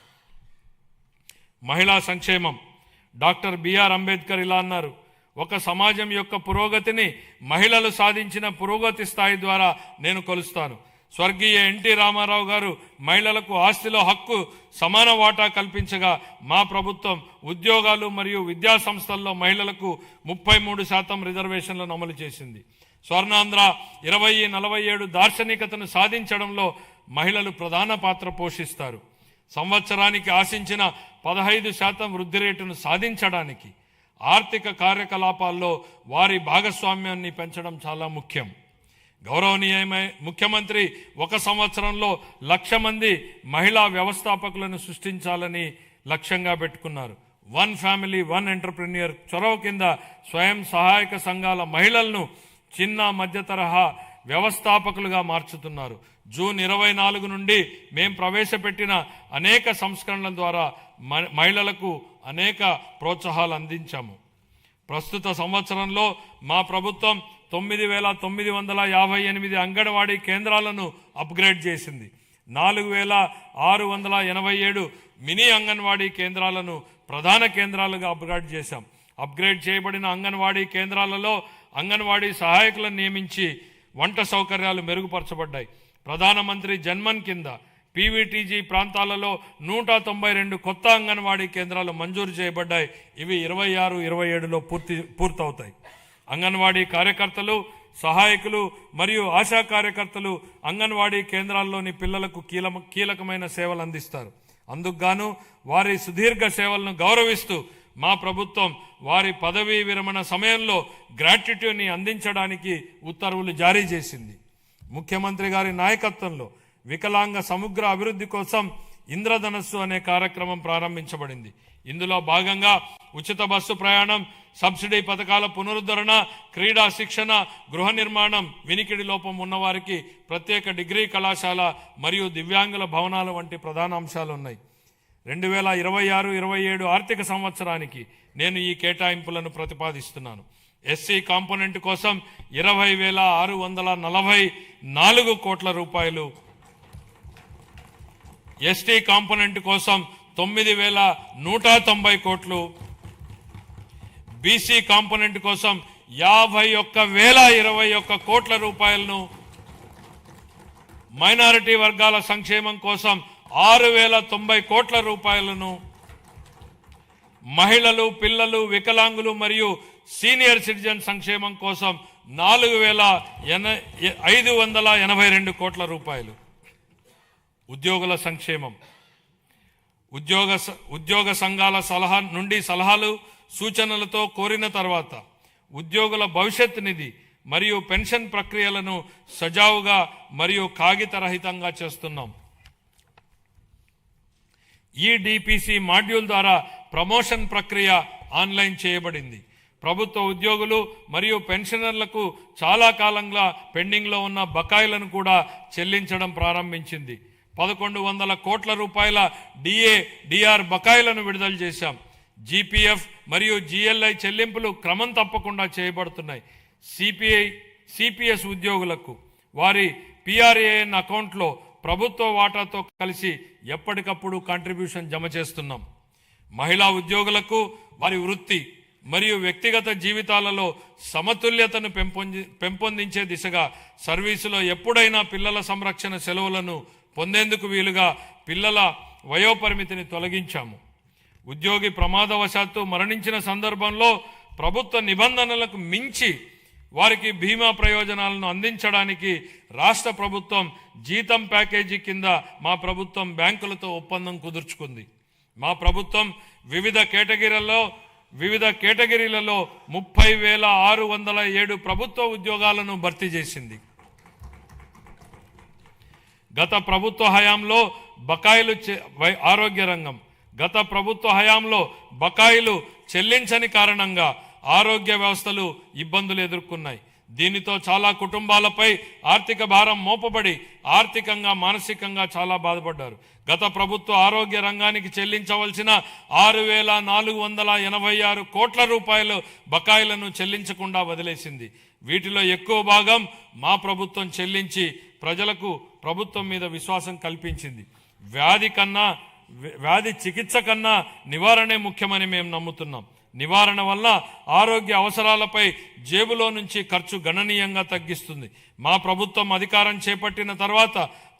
మహిళా సంక్షేమం. డాక్టర్ బిఆర్ అంబేద్కర్ ఇలా అన్నారు, ఒక సమాజం యొక్క పురోగతిని మహిళలు సాధించిన పురోగతి స్థాయి ద్వారా నేను కొలుస్తాను. స్వర్గీయ ఎన్టీ రామారావు గారు మహిళలకు ఆస్తిలో హక్కు సమాన వాటా కల్పించగా మా ప్రభుత్వం ఉద్యోగాలు మరియు విద్యా సంస్థల్లో మహిళలకు 33% రిజర్వేషన్లను అమలు చేసింది. స్వర్ణాంధ్ర 2047 దార్శనికతను సాధించడంలో మహిళలు ప్రధాన పాత్ర పోషిస్తారు. సంవత్సరానికి ఆశించిన 15% వృద్ధి రేటును సాధించడానికి ఆర్థిక కార్యకలాపాల్లో వారి భాగస్వామ్యాన్ని పెంచడం చాలా ముఖ్యం. గౌరవనీయమైన ముఖ్యమంత్రి 1 సంవత్సరంలో 1,00,000 మంది మహిళా వ్యవస్థాపకులను సృష్టించాలని లక్ష్యంగా పెట్టుకున్నారు. 1 ఫ్యామిలీ 1 ఎంటర్ప్రెన్యూర్ చొరవ కింద స్వయం సహాయక సంఘాల మహిళలను చిన్న మధ్య తరహా వ్యవస్థాపకులుగా మార్చుతున్నారు. జూన్ 24 నుండి మేం ప్రవేశపెట్టిన అనేక సంస్కరణల ద్వారా మహిళలకు అనేక ప్రోత్సాహాలు అందించాము. ప్రస్తుత సంవత్సరంలో మా ప్రభుత్వం 9,958 అంగన్వాడీ కేంద్రాలను అప్గ్రేడ్ చేసింది. 4,687 మినీ అంగన్వాడీ కేంద్రాలను ప్రధాన కేంద్రాలుగా అప్గ్రేడ్ చేశాం. అప్గ్రేడ్ చేయబడిన అంగన్వాడీ కేంద్రాలలో అంగన్వాడీ సహాయకులను నియమించి వంట సౌకర్యాలు మెరుగుపరచబడ్డాయి. ప్రధానమంత్రి జన్మన్ కింద పీవీటీజీ ప్రాంతాలలో 192 కొత్త అంగన్వాడీ కేంద్రాలు మంజూరు చేయబడ్డాయి. ఇవి 26-27లో పూర్తవుతాయి. అంగన్వాడీ కార్యకర్తలు, సహాయకులు మరియు ఆశా కార్యకర్తలు అంగన్వాడీ కేంద్రాల్లోని పిల్లలకు కీలకమైన సేవలు అందిస్తారు. అందుకుగాను వారి సుదీర్ఘ సేవలను గౌరవిస్తూ మా ప్రభుత్వం వారి పదవీ విరమణ సమయంలో గ్రాట్యుటీని అందించడానికి ఉత్తర్వులు జారీ చేసింది. ముఖ్యమంత్రి గారి నాయకత్వంలో వికలాంగ సమగ్ర అభివృద్ధి కోసం ఇంద్రధనస్సు అనే కార్యక్రమం ప్రారంభించబడింది. ఇందులో భాగంగా ఉచిత బస్సు ప్రయాణం, సబ్సిడీ పథకాల పునరుద్ధరణ, క్రీడా శిక్షణ, గృహ నిర్మాణం, వినికిడి లోపం ఉన్నవారికి ప్రత్యేక డిగ్రీ కళాశాల మరియు దివ్యాంగుల భవనాలు వంటి ప్రధాన అంశాలు ఉన్నాయి. 2026-27 ఆర్థిక సంవత్సరానికి నేను ఈ కేటాయింపులను ప్రతిపాదిస్తున్నాను. ఎస్సీ కాంపోనెంట్ కోసం 20,644 కోట్ల రూపాయలు, ఎస్టీ కాంపోనెంట్ కోసం 9,190 కోట్లు, బీసీ కాంపోనెంట్ కోసం 51,021 కోట్ల రూపాయలను, మైనారిటీ వర్గాల సంక్షేమం కోసం 6,090 కోట్ల రూపాయలను, మహిళలు, పిల్లలు, వికలాంగులు మరియు సీనియర్ సిటిజన్ సంక్షేమం కోసం 4,582 కోట్ల రూపాయలు. ఉద్యోగుల సంక్షేమం, ఉద్యోగ సంఘాల సలహాలు సూచనలతో కోరిన తర్వాత ఉద్యోగుల భవిష్యత్ నిధి మరియు పెన్షన్ ప్రక్రియలను సజావుగా మరియు కాగితరహితంగా చేస్తున్నాం. ఈ డిపిసి మాడ్యూల్ ద్వారా ప్రమోషన్ ప్రక్రియ ఆన్లైన్ చేయబడింది. ప్రభుత్వ ఉద్యోగులు మరియు పెన్షనర్లకు చాలా కాలంగా పెండింగ్లో ఉన్న బకాయిలను కూడా చెల్లించడం ప్రారంభించింది. 1,100 కోట్ల రూపాయల డిఆర్ బకాయిలను విడుదల చేశాం. జీపీఎఫ్ మరియు జిఎల్ఐ చెల్లింపులు క్రమం తప్పకుండా చేయబడుతున్నాయి. సిపిఎస్ ఉద్యోగులకు వారి పిఆర్ఏఎన్ అకౌంట్లో ప్రభుత్వ వాటాతో కలిసి ఎప్పటికప్పుడు కాంట్రిబ్యూషన్ జమ చేస్తున్నాం. మహిళా ఉద్యోగులకు వారి వృత్తి మరియు వ్యక్తిగత జీవితాలలో సమతుల్యతను పెంపొందించే దిశగా సర్వీసులో ఎప్పుడైనా పిల్లల సంరక్షణ సెలవులను పొందేందుకు వీలుగా పిల్లల వయోపరిమితిని తొలగించాము. ఉద్యోగి ప్రమాదవశాత్తు మరణించిన సందర్భంలో ప్రభుత్వ నిబంధనలకు మించి వారికి బీమా ప్రయోజనాలను అందించడానికి రాష్ట్ర ప్రభుత్వం జీతం ప్యాకేజీ కింద మా ప్రభుత్వం బ్యాంకులతో ఒప్పందం కుదుర్చుకుంది. మా ప్రభుత్వం వివిధ కేటగిరీలలో 30,607 ప్రభుత్వ ఉద్యోగాలను భర్తీ చేసింది. గత ప్రభుత్వ హయాంలో ఆరోగ్య రంగం గత ప్రభుత్వ హయాంలో బకాయిలు చెల్లించని కారణంగా ఆరోగ్య వ్యవస్థలు ఇబ్బందులు ఎదుర్కొన్నాయి. దీనితో చాలా కుటుంబాలపై ఆర్థిక భారం మోపబడి ఆర్థికంగా, మానసికంగా చాలా బాధపడ్డారు. గత ప్రభుత్వ ఆరోగ్య రంగానికి చెల్లించవలసిన 6,486 కోట్ల రూపాయలు బకాయిలను చెల్లించకుండా వదిలేసింది. వీటిలో ఎక్కువ భాగం మా ప్రభుత్వం చెల్లించి ప్రజలకు ప్రభుత్వం మీద విశ్వాసం కల్పించింది. వ్యాధి చికిత్స కన్నా నివారణే ముఖ్యమని మేము నమ్ముతున్నాం. నివారణ వల్ల ఆరోగ్య అవసరాలపై జేబులో నుంచి ఖర్చు గణనీయంగా తగ్గిస్తుంది. మా ప్రభుత్వం అధికారం చేపట్టిన తర్వాత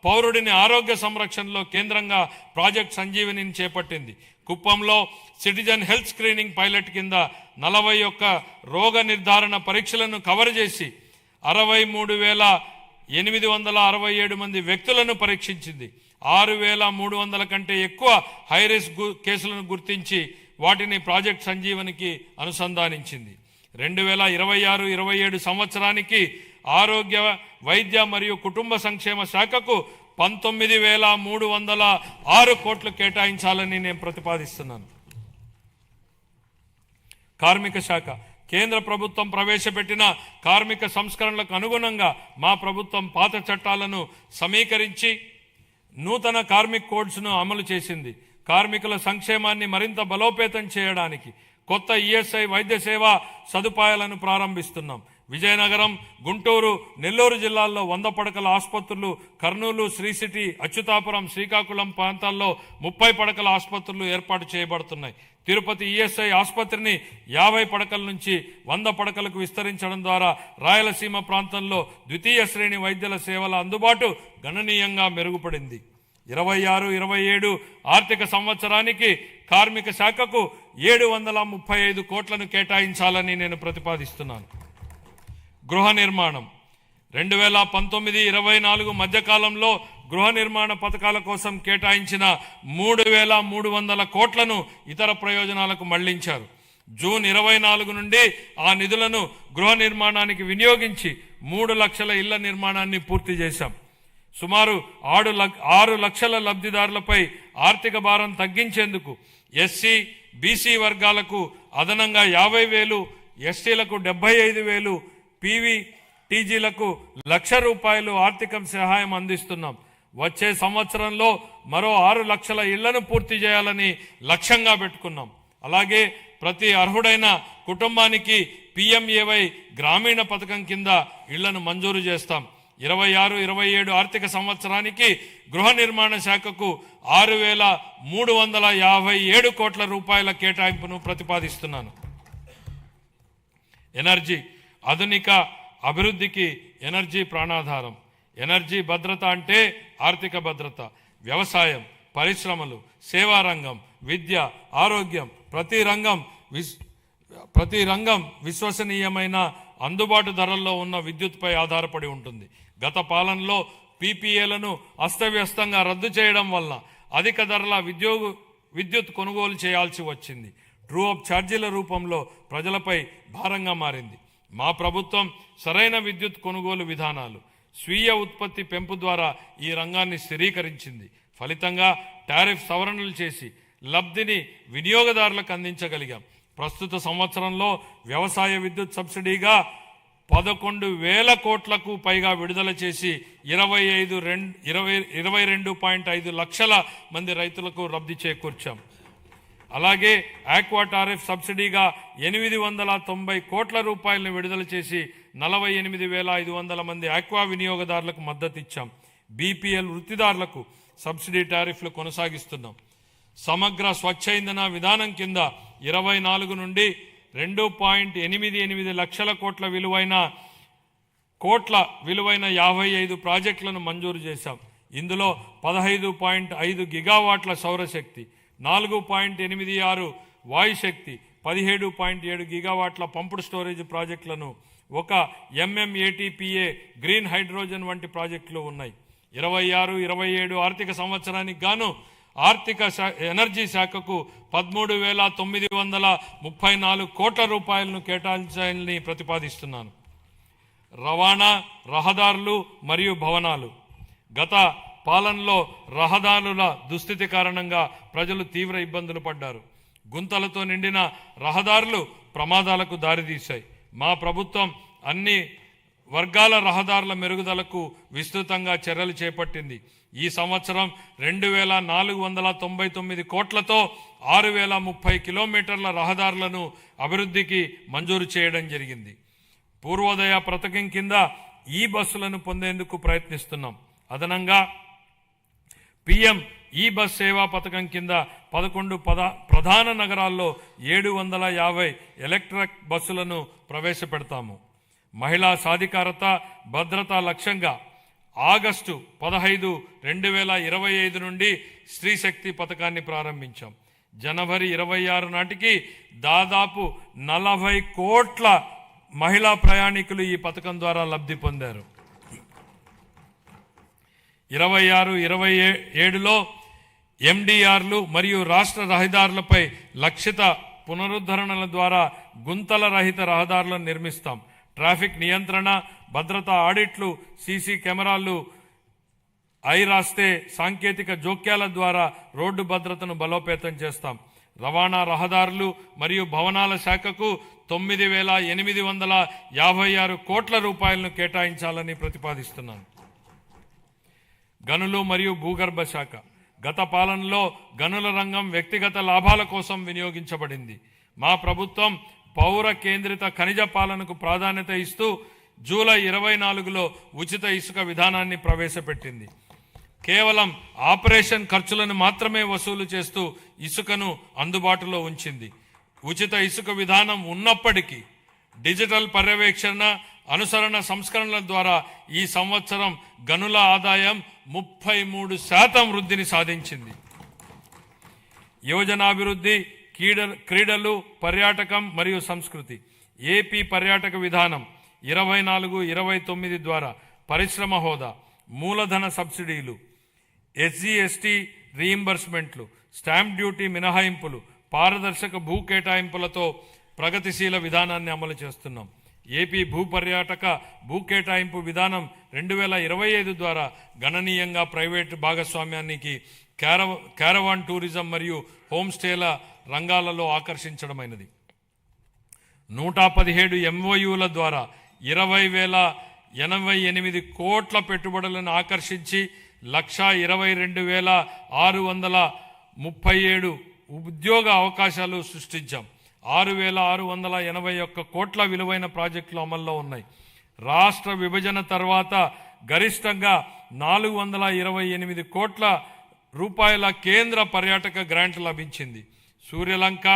పౌరుడిని ఆరోగ్య సంరక్షణలో కేంద్రంగా ప్రాజెక్ట్ సంజీవనిని చేపట్టింది. కుప్పంలో సిటిజన్ హెల్త్ స్క్రీనింగ్ పైలట్ కింద 41 రోగ నిర్ధారణ పరీక్షలను కవర్ చేసి 63,867 మంది వ్యక్తులను పరీక్షించింది. 6,300 కంటే ఎక్కువ హైరిస్క్ కేసులను గుర్తించి వాటిని ప్రాజెక్ట్ సంజీవనికి అనుసంధానించింది. 2026-27 సంవత్సరానికి ఆరోగ్య వైద్య మరియు కుటుంబ సంక్షేమ శాఖకు 19,306 కోట్లు కేటాయించాలని నేను ప్రతిపాదిస్తున్నాను. కార్మిక శాఖ కేంద్ర ప్రభుత్వం ప్రవేశపెట్టిన కార్మిక సంస్కరణలకు అనుగుణంగా మా ప్రభుత్వం పాత చట్టాలను సమీకరించి నూతన కార్మిక్ కోడ్స్ను అమలు చేసింది. కార్మికుల సంక్షేమాన్ని మరింత బలోపేతం చేయడానికి కొత్త ఈఎస్ఐ వైద్య సేవా సదుపాయాలను ప్రారంభిస్తున్నాం. విజయనగరం, గుంటూరు, నెల్లూరు జిల్లాల్లో 100 పడకల ఆసుపత్రులు, కర్నూలు, శ్రీ సిటీ, అచ్యుతాపురం, శ్రీకాకుళం ప్రాంతాల్లో 30 పడకల ఆసుపత్రులు ఏర్పాటు చేయబడుతున్నాయి. తిరుపతి ఈఎస్ఐ ఆసుపత్రిని 50 పడకల నుంచి 100 పడకలకు విస్తరించడం ద్వారా రాయలసీమ ప్రాంతంలో ద్వితీయ శ్రేణి వైద్యుల సేవల అందుబాటు గణనీయంగా మెరుగుపడింది. 26-27 ఆర్థిక సంవత్సరానికి కార్మిక శాఖకు 735 కోట్లను కేటాయించాలని నేను ప్రతిపాదిస్తున్నాను. గృహ నిర్మాణం 2019-24 మధ్యకాలంలో గృహ నిర్మాణ పథకాల కోసం కేటాయించిన 3,300 కోట్లను ఇతర ప్రయోజనాలకు మళ్లించారు. జూన్ 24 నుండి ఆ నిధులను గృహ నిర్మాణానికి వినియోగించి 3 లక్షల ఇళ్ల నిర్మాణాన్ని పూర్తి చేశాం. సుమారు 6 లక్షల లబ్ధిదారులపై ఆర్థిక భారం తగ్గించేందుకు ఎస్సీ, బీసీ వర్గాలకు అదనంగా 50,000, ఎస్టీలకు 75,000, పీవీటీజీలకు ₹1,00,000 ఆర్థిక సహాయం అందిస్తున్నాం. వచ్చే సంవత్సరంలో మరో 6 లక్షల ఇళ్లను పూర్తి చేయాలని లక్ష్యంగా పెట్టుకున్నాం. అలాగే ప్రతి అర్హుడైన కుటుంబానికి PMAY గ్రామీణ పథకం కింద ఇళ్లను మంజూరు చేస్తాం. 26-27 ఆర్థిక సంవత్సరానికి గృహ నిర్మాణ శాఖకు 6,357 కోట్ల రూపాయల కేటాయింపును ప్రతిపాదిస్తున్నాను. ఎనర్జీ ఆధునిక అభివృద్ధికి ఎనర్జీ ప్రాణాధారం. ఎనర్జీ భద్రత అంటే ఆర్థిక భద్రత. వ్యవసాయం, పరిశ్రమలు, సేవా రంగం, విద్య, ఆరోగ్యం ప్రతి రంగం విశ్వసనీయమైన అందుబాటు ధరల్లో ఉన్న విద్యుత్పై ఆధారపడి ఉంటుంది. గత పాలనలో PPAలను అస్తవ్యస్తంగా రద్దు చేయడం వల్ల అధిక ధరల విద్యుత్ కొనుగోలు చేయాల్సి వచ్చింది. ట్రూ అప్ ఛార్జీల రూపంలో ప్రజలపై భారంగా మారింది. మా ప్రభుత్వం సరైన విద్యుత్ కొనుగోలు విధానాలు, స్వీయ ఉత్పత్తి పెంపు ద్వారా ఈ రంగాన్ని స్థిరీకరించింది. ఫలితంగా టారిఫ్ సవరణలు చేసి లబ్ధిని వినియోగదారులకు అందించగలిగాం. ప్రస్తుత సంవత్సరంలో వ్యవసాయ విద్యుత్ సబ్సిడీగా 11,000 కోట్లకు పైగా విడుదల చేసి 22.5 లక్షల మంది రైతులకు లబ్ధి చేకూర్చాం. అలాగే ఆక్వా టారిఫ్ సబ్సిడీగా 890 కోట్ల రూపాయలను విడుదల చేసి 48,500 మంది ఆక్వా వినియోగదారులకు మద్దతు ఇచ్చాం. BPL వృత్తిదారులకు సబ్సిడీ టారిఫ్లు కొనసాగిస్తున్నాం. సమగ్ర స్వచ్ఛ ఇంధన విధానం కింద 24 నుండి 2.88 లక్షల కోట్ల విలువైన 55 ప్రాజెక్టులను మంజూరు చేశాం. ఇందులో 15.5 గిగావాట్ల సౌరశక్తి, 4.86 వాయుశక్తి, 17.7 గిగావాట్ల పంపుడు స్టోరేజ్ ప్రాజెక్టులను, 1 MMATPA గ్రీన్ హైడ్రోజన్ వంటి ప్రాజెక్టులు ఉన్నాయి. 26-27 ఆర్థిక సంవత్సరానికి గాను ఎనర్జీ శాఖకు 13,934 కోట్ల రూపాయలను కేటాయించాలని ప్రతిపాదిస్తున్నాను. రవాణా, రహదారులు మరియు భవనాలు. గత పాలనలో రహదారుల దుస్థితి కారణంగా ప్రజలు తీవ్ర ఇబ్బందులు పడ్డారు. గుంతలతో నిండిన రహదారులు ప్రమాదాలకు దారితీశాయి. మా ప్రభుత్వం అన్ని వర్గాల రహదారుల మెరుగుదలకు విస్తృతంగా చర్యలు చేపట్టింది. ఈ సంవత్సరం 2,499 కోట్లతో 6,030 కిలోమీటర్ల రహదారులను అభివృద్ధికి మంజూరు చేయడం జరిగింది. పూర్వోదయ పథకం కింద ఈ బస్సులను పొందేందుకు ప్రయత్నిస్తున్నాం. అదనంగా PM ఈ బస్ సేవా పథకం కింద 11 ప్రధాన నగరాల్లో 750 ఎలక్ట్రిక్ బస్సులను ప్రవేశపెడతాము. మహిళా సాధికారత భద్రత లక్ష్యంగా ఆగస్టు 15, 2025 నుండి స్త్రీ శక్తి పథకాన్ని ప్రారంభించాం. జనవరి 26 నాటికి దాదాపు 40 కోట్ల మహిళా ప్రయాణికులు ఈ పథకం ద్వారా లబ్ధి పొందారు. 26, 27లో ఎండిఆర్లు మరియు రాష్ట్ర రహదారులపై లక్షిత పునరుద్ధరణల ద్వారా గుంతల రహిత రహదారులను నిర్మిస్తాం. ట్రాఫిక్ నియంత్రణ, భద్రతా ఆడిట్లు, సీసీ కెమెరాలు, రాస్తే సాంకేతిక జోక్యాల ద్వారా రోడ్డు భద్రతను బలోపేతం చేస్తాం. రవాణా రహదారులు మరియు భవనాల శాఖకు 9,856 కోట్ల రూపాయలను కేటాయించాలని ప్రతిపాదిస్తున్నాను. గనులు మరియు భూగర్భ శాఖ గత పాలనలో గనుల రంగం వ్యక్తిగత లాభాల కోసం వినియోగించబడింది. మా ప్రభుత్వం పౌర కేంద్రిత ఖనిజ పాలనకు ప్రాధాన్యత ఇస్తూ జూలై 24లో ఉచిత ఇసుక విధానాన్ని ప్రవేశపెట్టింది. కేవలం ఆపరేషన్ ఖర్చులను మాత్రమే వసూలు చేస్తూ ఇసుకను అందుబాటులో ఉంచింది. ఉచిత ఇసుక విధానం ఉన్నప్పటికీ డిజిటల్ పర్యవేక్షణ, అనుసరణ సంస్కరణల ద్వారా ఈ సంవత్సరం గనుల ఆదాయం 33% వృద్ధిని సాధించింది. యువజనాభివృద్ధి, క్రీడలు, పర్యాటకం మరియు సంస్కృతి ఏపీ పర్యాటక విధానం 24-29 ద్వారా పరిశ్రమ హోదా, మూలధన సబ్సిడీలు, ఎస్జీఎస్టీ రీయింబర్స్మెంట్లు, స్టాంప్ డ్యూటీ మినహాయింపులు, పారదర్శక భూ కేటాయింపులతో ప్రగతిశీల విధానాన్ని అమలు చేస్తున్నాం. ఏపీ భూపర్యాటక భూ కేటాయింపు విధానం 2025 ద్వారా గణనీయంగా ప్రైవేటు భాగస్వామ్యానికి, క్యారవాన్ టూరిజం మరియు హోమ్ స్టేల రంగాలలో ఆకర్షించడమైనది. 117 MOUల ద్వారా 20,088 కోట్ల పెట్టుబడులను ఆకర్షించి 122,637 ఉద్యోగ అవకాశాలు సృష్టించాం. 6,681 కోట్ల విలువైన ప్రాజెక్టులు అమల్లో ఉన్నాయి. రాష్ట్ర విభజన తర్వాత గరిష్టంగా 428 కోట్ల రూపాయల కేంద్ర పర్యాటక గ్రాంట్ లభించింది. సూర్యలంక,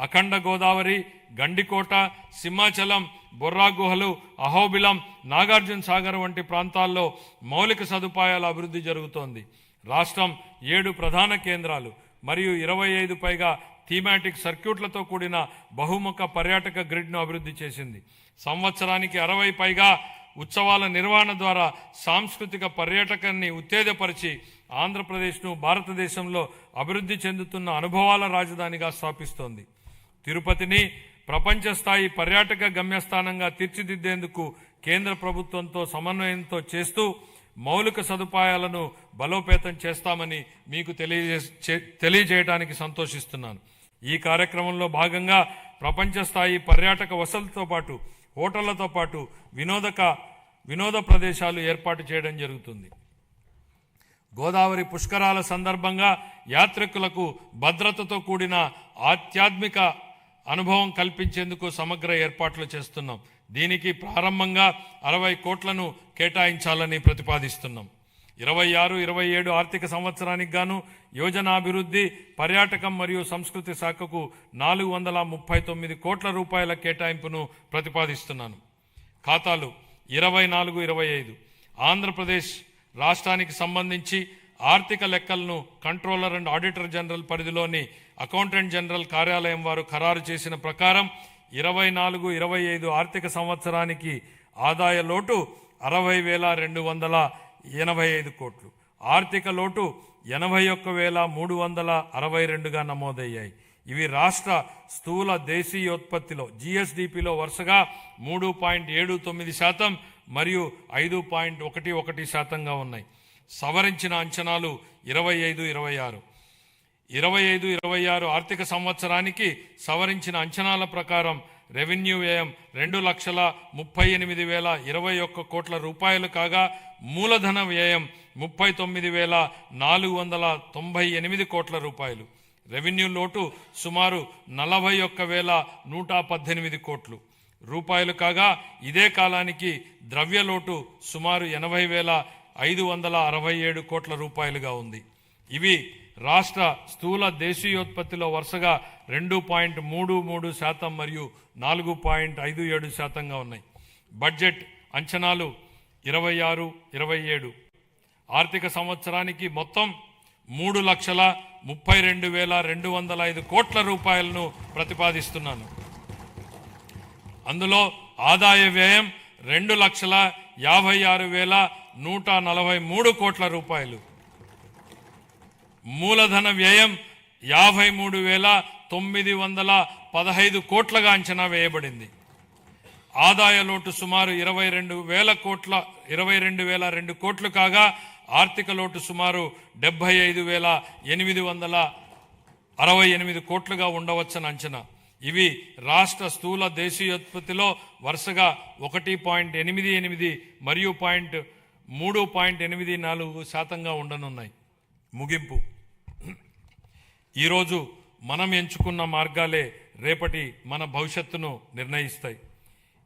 అఖండ గోదావరి, గండికోట, సింహాచలం, బొర్రా గుహలు, అహోబిలం, నాగార్జున సాగర్ వంటి ప్రాంతాల్లో మౌలిక సదుపాయాల అభివృద్ధి జరుగుతోంది. రాష్ట్రం 7 ప్రధాన కేంద్రాలు మరియు 25 పైగా థీమాటిక్ సర్క్యూట్లతో కూడిన బహుముఖ పర్యాటక గ్రిడ్ను అభివృద్ధి చేసింది. సంవత్సరానికి 60 పైగా ఉత్సవాల నిర్వహణ ద్వారా సాంస్కృతిక పర్యాటకాన్ని ఉత్తేజపరిచి ఆంధ్రప్రదేశ్ను భారతదేశంలో అభివృద్ధి చెందుతున్న అనుభవాల రాజధానిగా స్థాపిస్తోంది. తిరుపతిని ప్రపంచ స్థాయి పర్యాటక గమ్యస్థానంగా తీర్చిదిద్దేందుకు కేంద్ర ప్రభుత్వంతో సమన్వయంతో చేస్తూ మౌలిక సదుపాయాలను బలోపేతం చేస్తామని మీకు తెలియజేయడానికి సంతోషిస్తున్నాను. ఈ కార్యక్రమంలో భాగంగా ప్రపంచ స్థాయి పర్యాటక వసతులతో పాటు హోటళ్లతో పాటు వినోద ప్రదేశాలు ఏర్పాటు చేయడం జరుగుతుంది. గోదావరి పుష్కరాల సందర్భంగా యాత్రికులకు భద్రతతో కూడిన ఆధ్యాత్మిక అనుభవం కల్పించేందుకు సమగ్ర ఏర్పాట్లు చేస్తున్నాం. దీనికి ప్రారంభంగా 60 కోట్లను కేటాయించాలని ప్రతిపాదిస్తున్నాం. 26-27 ఆర్థిక సంవత్సరానికి గాను యోజనాభివృద్ధి, పర్యాటకం మరియు సంస్కృతి శాఖకు 439 కోట్ల రూపాయల కేటాయింపును ప్రతిపాదిస్తున్నాను. ఖాతాలు 24-25 ఆంధ్రప్రదేశ్ రాష్ట్రానికి సంబంధించి ఆర్థిక లెక్కలను కంట్రోలర్ అండ్ ఆడిటర్ జనరల్ పరిధిలోని అకౌంటెంట్ జనరల్ కార్యాలయం వారు ఖరారు చేసిన ప్రకారం 24-25 ఆర్థిక సంవత్సరానికి ఆదాయ లోటు 60,285 కోట్లు, ఆర్థిక లోటు 81,362గా నమోదయ్యాయి. ఇవి రాష్ట్ర స్థూల దేశీయోత్పత్తిలో GSDPలో వరుసగా 3.79% మరియు 5.11%గా ఉన్నాయి. సవరించిన అంచనాలు 25-26 ఆర్థిక సంవత్సరానికి సవరించిన అంచనాల ప్రకారం రెవెన్యూ వ్యయం 2,38,021 కోట్ల రూపాయలు కాగా మూలధన వ్యయం 39,498 కోట్ల రూపాయలు. రెవెన్యూ లోటు సుమారు 41,118 కోట్లు రూపాయలు కాగా ఇదే కాలానికి ద్రవ్య లోటు సుమారు 80,567 కోట్ల రూపాయలుగా ఉంది. ఇవి రాష్ట్ర స్థూల దేశీయోత్పత్తిలో వరుసగా 2.33% మరియు 4.57%గా ఉన్నాయి. బడ్జెట్ అంచనాలు 26-27 ఆర్థిక సంవత్సరానికి మొత్తం 3,32,205 కోట్ల రూపాయలను ప్రతిపాదిస్తున్నాను. అందులో ఆదాయ వ్యయం 2,56,143 కోట్ల రూపాయలు, మూలధన వ్యయం 53,915 కోట్లగా అంచనా వేయబడింది. ఆదాయ లోటు సుమారు 22,002 కోట్లు కాగా ఆర్థిక లోటు సుమారు 75,868 కోట్లుగా ఉండవచ్చని అంచనా. ఇవి రాష్ట్ర స్థూల దేశీయోత్పత్తిలో వరుసగా 1.88 మరియు 3.84% ఉండనున్నాయి. ముగింపు. ఈరోజు మనం ఎంచుకున్న మార్గాలే రేపటి మన భవిష్యత్తును నిర్ణయిస్తాయి.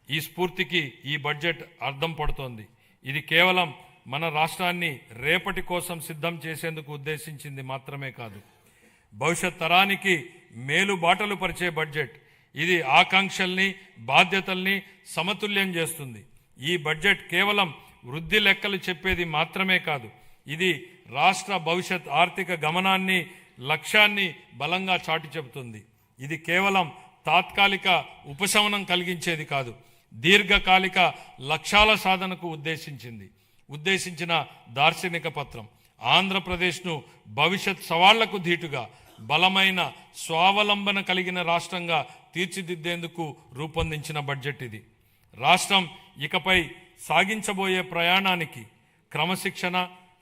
ఈ స్ఫూర్తికి ఈ బడ్జెట్ అర్థం పడుతోంది. ఇది కేవలం మన రాష్ట్రాన్ని రేపటి కోసం సిద్ధం చేసేందుకు ఉద్దేశించింది మాత్రమే కాదు, భవిష్యత్ తరానికి మేలు బాటలు పరిచే బడ్జెట్. ఇది ఆకాంక్షల్ని బాధ్యతల్ని సమతుల్యం చేస్తుంది. ఈ బడ్జెట్ కేవలం వృద్ధి లెక్కలు చెప్పేది మాత్రమే కాదు, ఇది రాష్ట్ర భవిష్యత్ ఆర్థిక గమనాన్ని లక్ష్యాన్ని బలంగా చాటి చెబుతుంది. ఇది కేవలం తాత్కాలిక ఉపశమనం కలిగించేది కాదు, దీర్ఘకాలిక లక్ష్యాల సాధనకు ఉద్దేశించిన దార్శనిక పత్రం. ఆంధ్రప్రదేశ్ను భవిష్యత్ సవాళ్లకు ధీటుగా బలమైన స్వావలంబన కలిగిన రాష్ట్రంగా తీర్చిదిద్దేందుకు రూపొందించిన బడ్జెట్ ఇది. రాష్ట్రం ఇకపై సాగించబోయే ప్రయాణానికి క్రమశిక్షణ,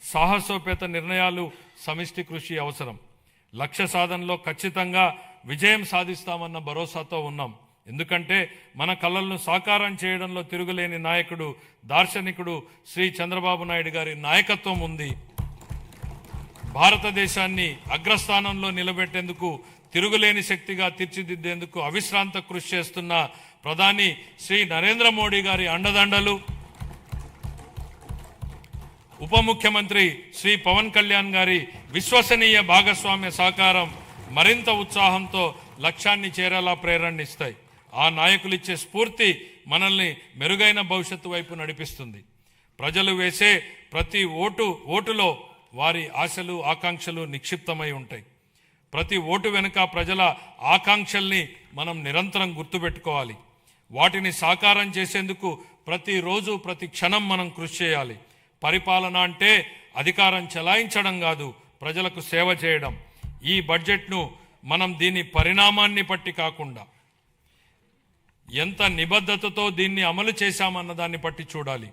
సాహసోపేత నిర్ణయాలు, సమిష్టి కృషి అవసరం. లక్ష్య సాధనలో ఖచ్చితంగా విజయం సాధిస్తామన్న భరోసాతో ఉన్నాం. ఎందుకంటే మన కలలను సాకారం చేయడంలో తిరుగులేని నాయకుడు, దార్శనికుడు శ్రీ చంద్రబాబు నాయుడు గారి నాయకత్వం ఉంది. భారతదేశాన్ని అగ్రస్థానంలో నిలబెట్టేందుకు, తిరుగులేని శక్తిగా తీర్చిదిద్దేందుకు అవిశ్రాంత కృషి చేస్తున్న ప్రధాని శ్రీ నరేంద్ర మోడీ గారి అండదండలు, ఉప ముఖ్యమంత్రి శ్రీ పవన్ కళ్యాణ్ గారి విశ్వసనీయ భాగస్వామ్య సహకారం మరింత ఉత్సాహంతో లక్ష్యాన్ని చేరేలా ప్రేరణనిస్తాయి. ఆ నాయకులిచ్చే స్ఫూర్తి మనల్ని మెరుగైన భవిష్యత్తు వైపు నడిపిస్తుంది. ప్రజలు వేసే ప్రతి ఓటులో వారి ఆశలు, ఆకాంక్షలు నిక్షిప్తమై ఉంటాయి. ప్రతి ఓటు వెనుక ప్రజల ఆకాంక్షల్ని మనం నిరంతరం గుర్తుపెట్టుకోవాలి. వాటిని సాకారం చేసేందుకు ప్రతిరోజు, ప్రతి క్షణం మనం కృషి చేయాలి. పరిపాలన అంటే అధికారం చెలాయించడం కాదు, ప్రజలకు సేవ చేయడం. ఈ బడ్జెట్ను మనం దీని పరిణామాన్ని బట్టి కాకుండా ఎంత నిబద్ధతతో దీన్ని అమలు చేశామన్న దాన్ని బట్టి చూడాలి.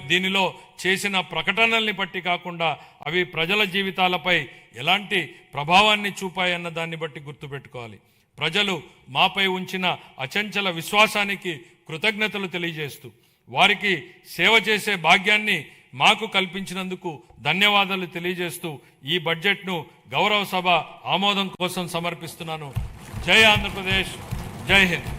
దీనిలో చేసిన ప్రకటనల్ని బట్టి కాకుండా అవి ప్రజల జీవితాలపై ఎలాంటి ప్రభావాన్ని చూపాయన్న దాన్ని బట్టి గుర్తుపెట్టుకోవాలి. ప్రజలు మాపై ఉంచిన అచంచల విశ్వాసానికి కృతజ్ఞతలు తెలియజేస్తూ, వారికి సేవ చేసే భాగ్యాన్ని మాకు కల్పించినందుకు ధన్యవాదాలు తెలియజేస్తూ ఈ బడ్జెట్ను గౌరవ సభ ఆమోదం కోసం సమర్పిస్తున్నాను. జై ఆంధ్రప్రదేశ్, జై హింద్.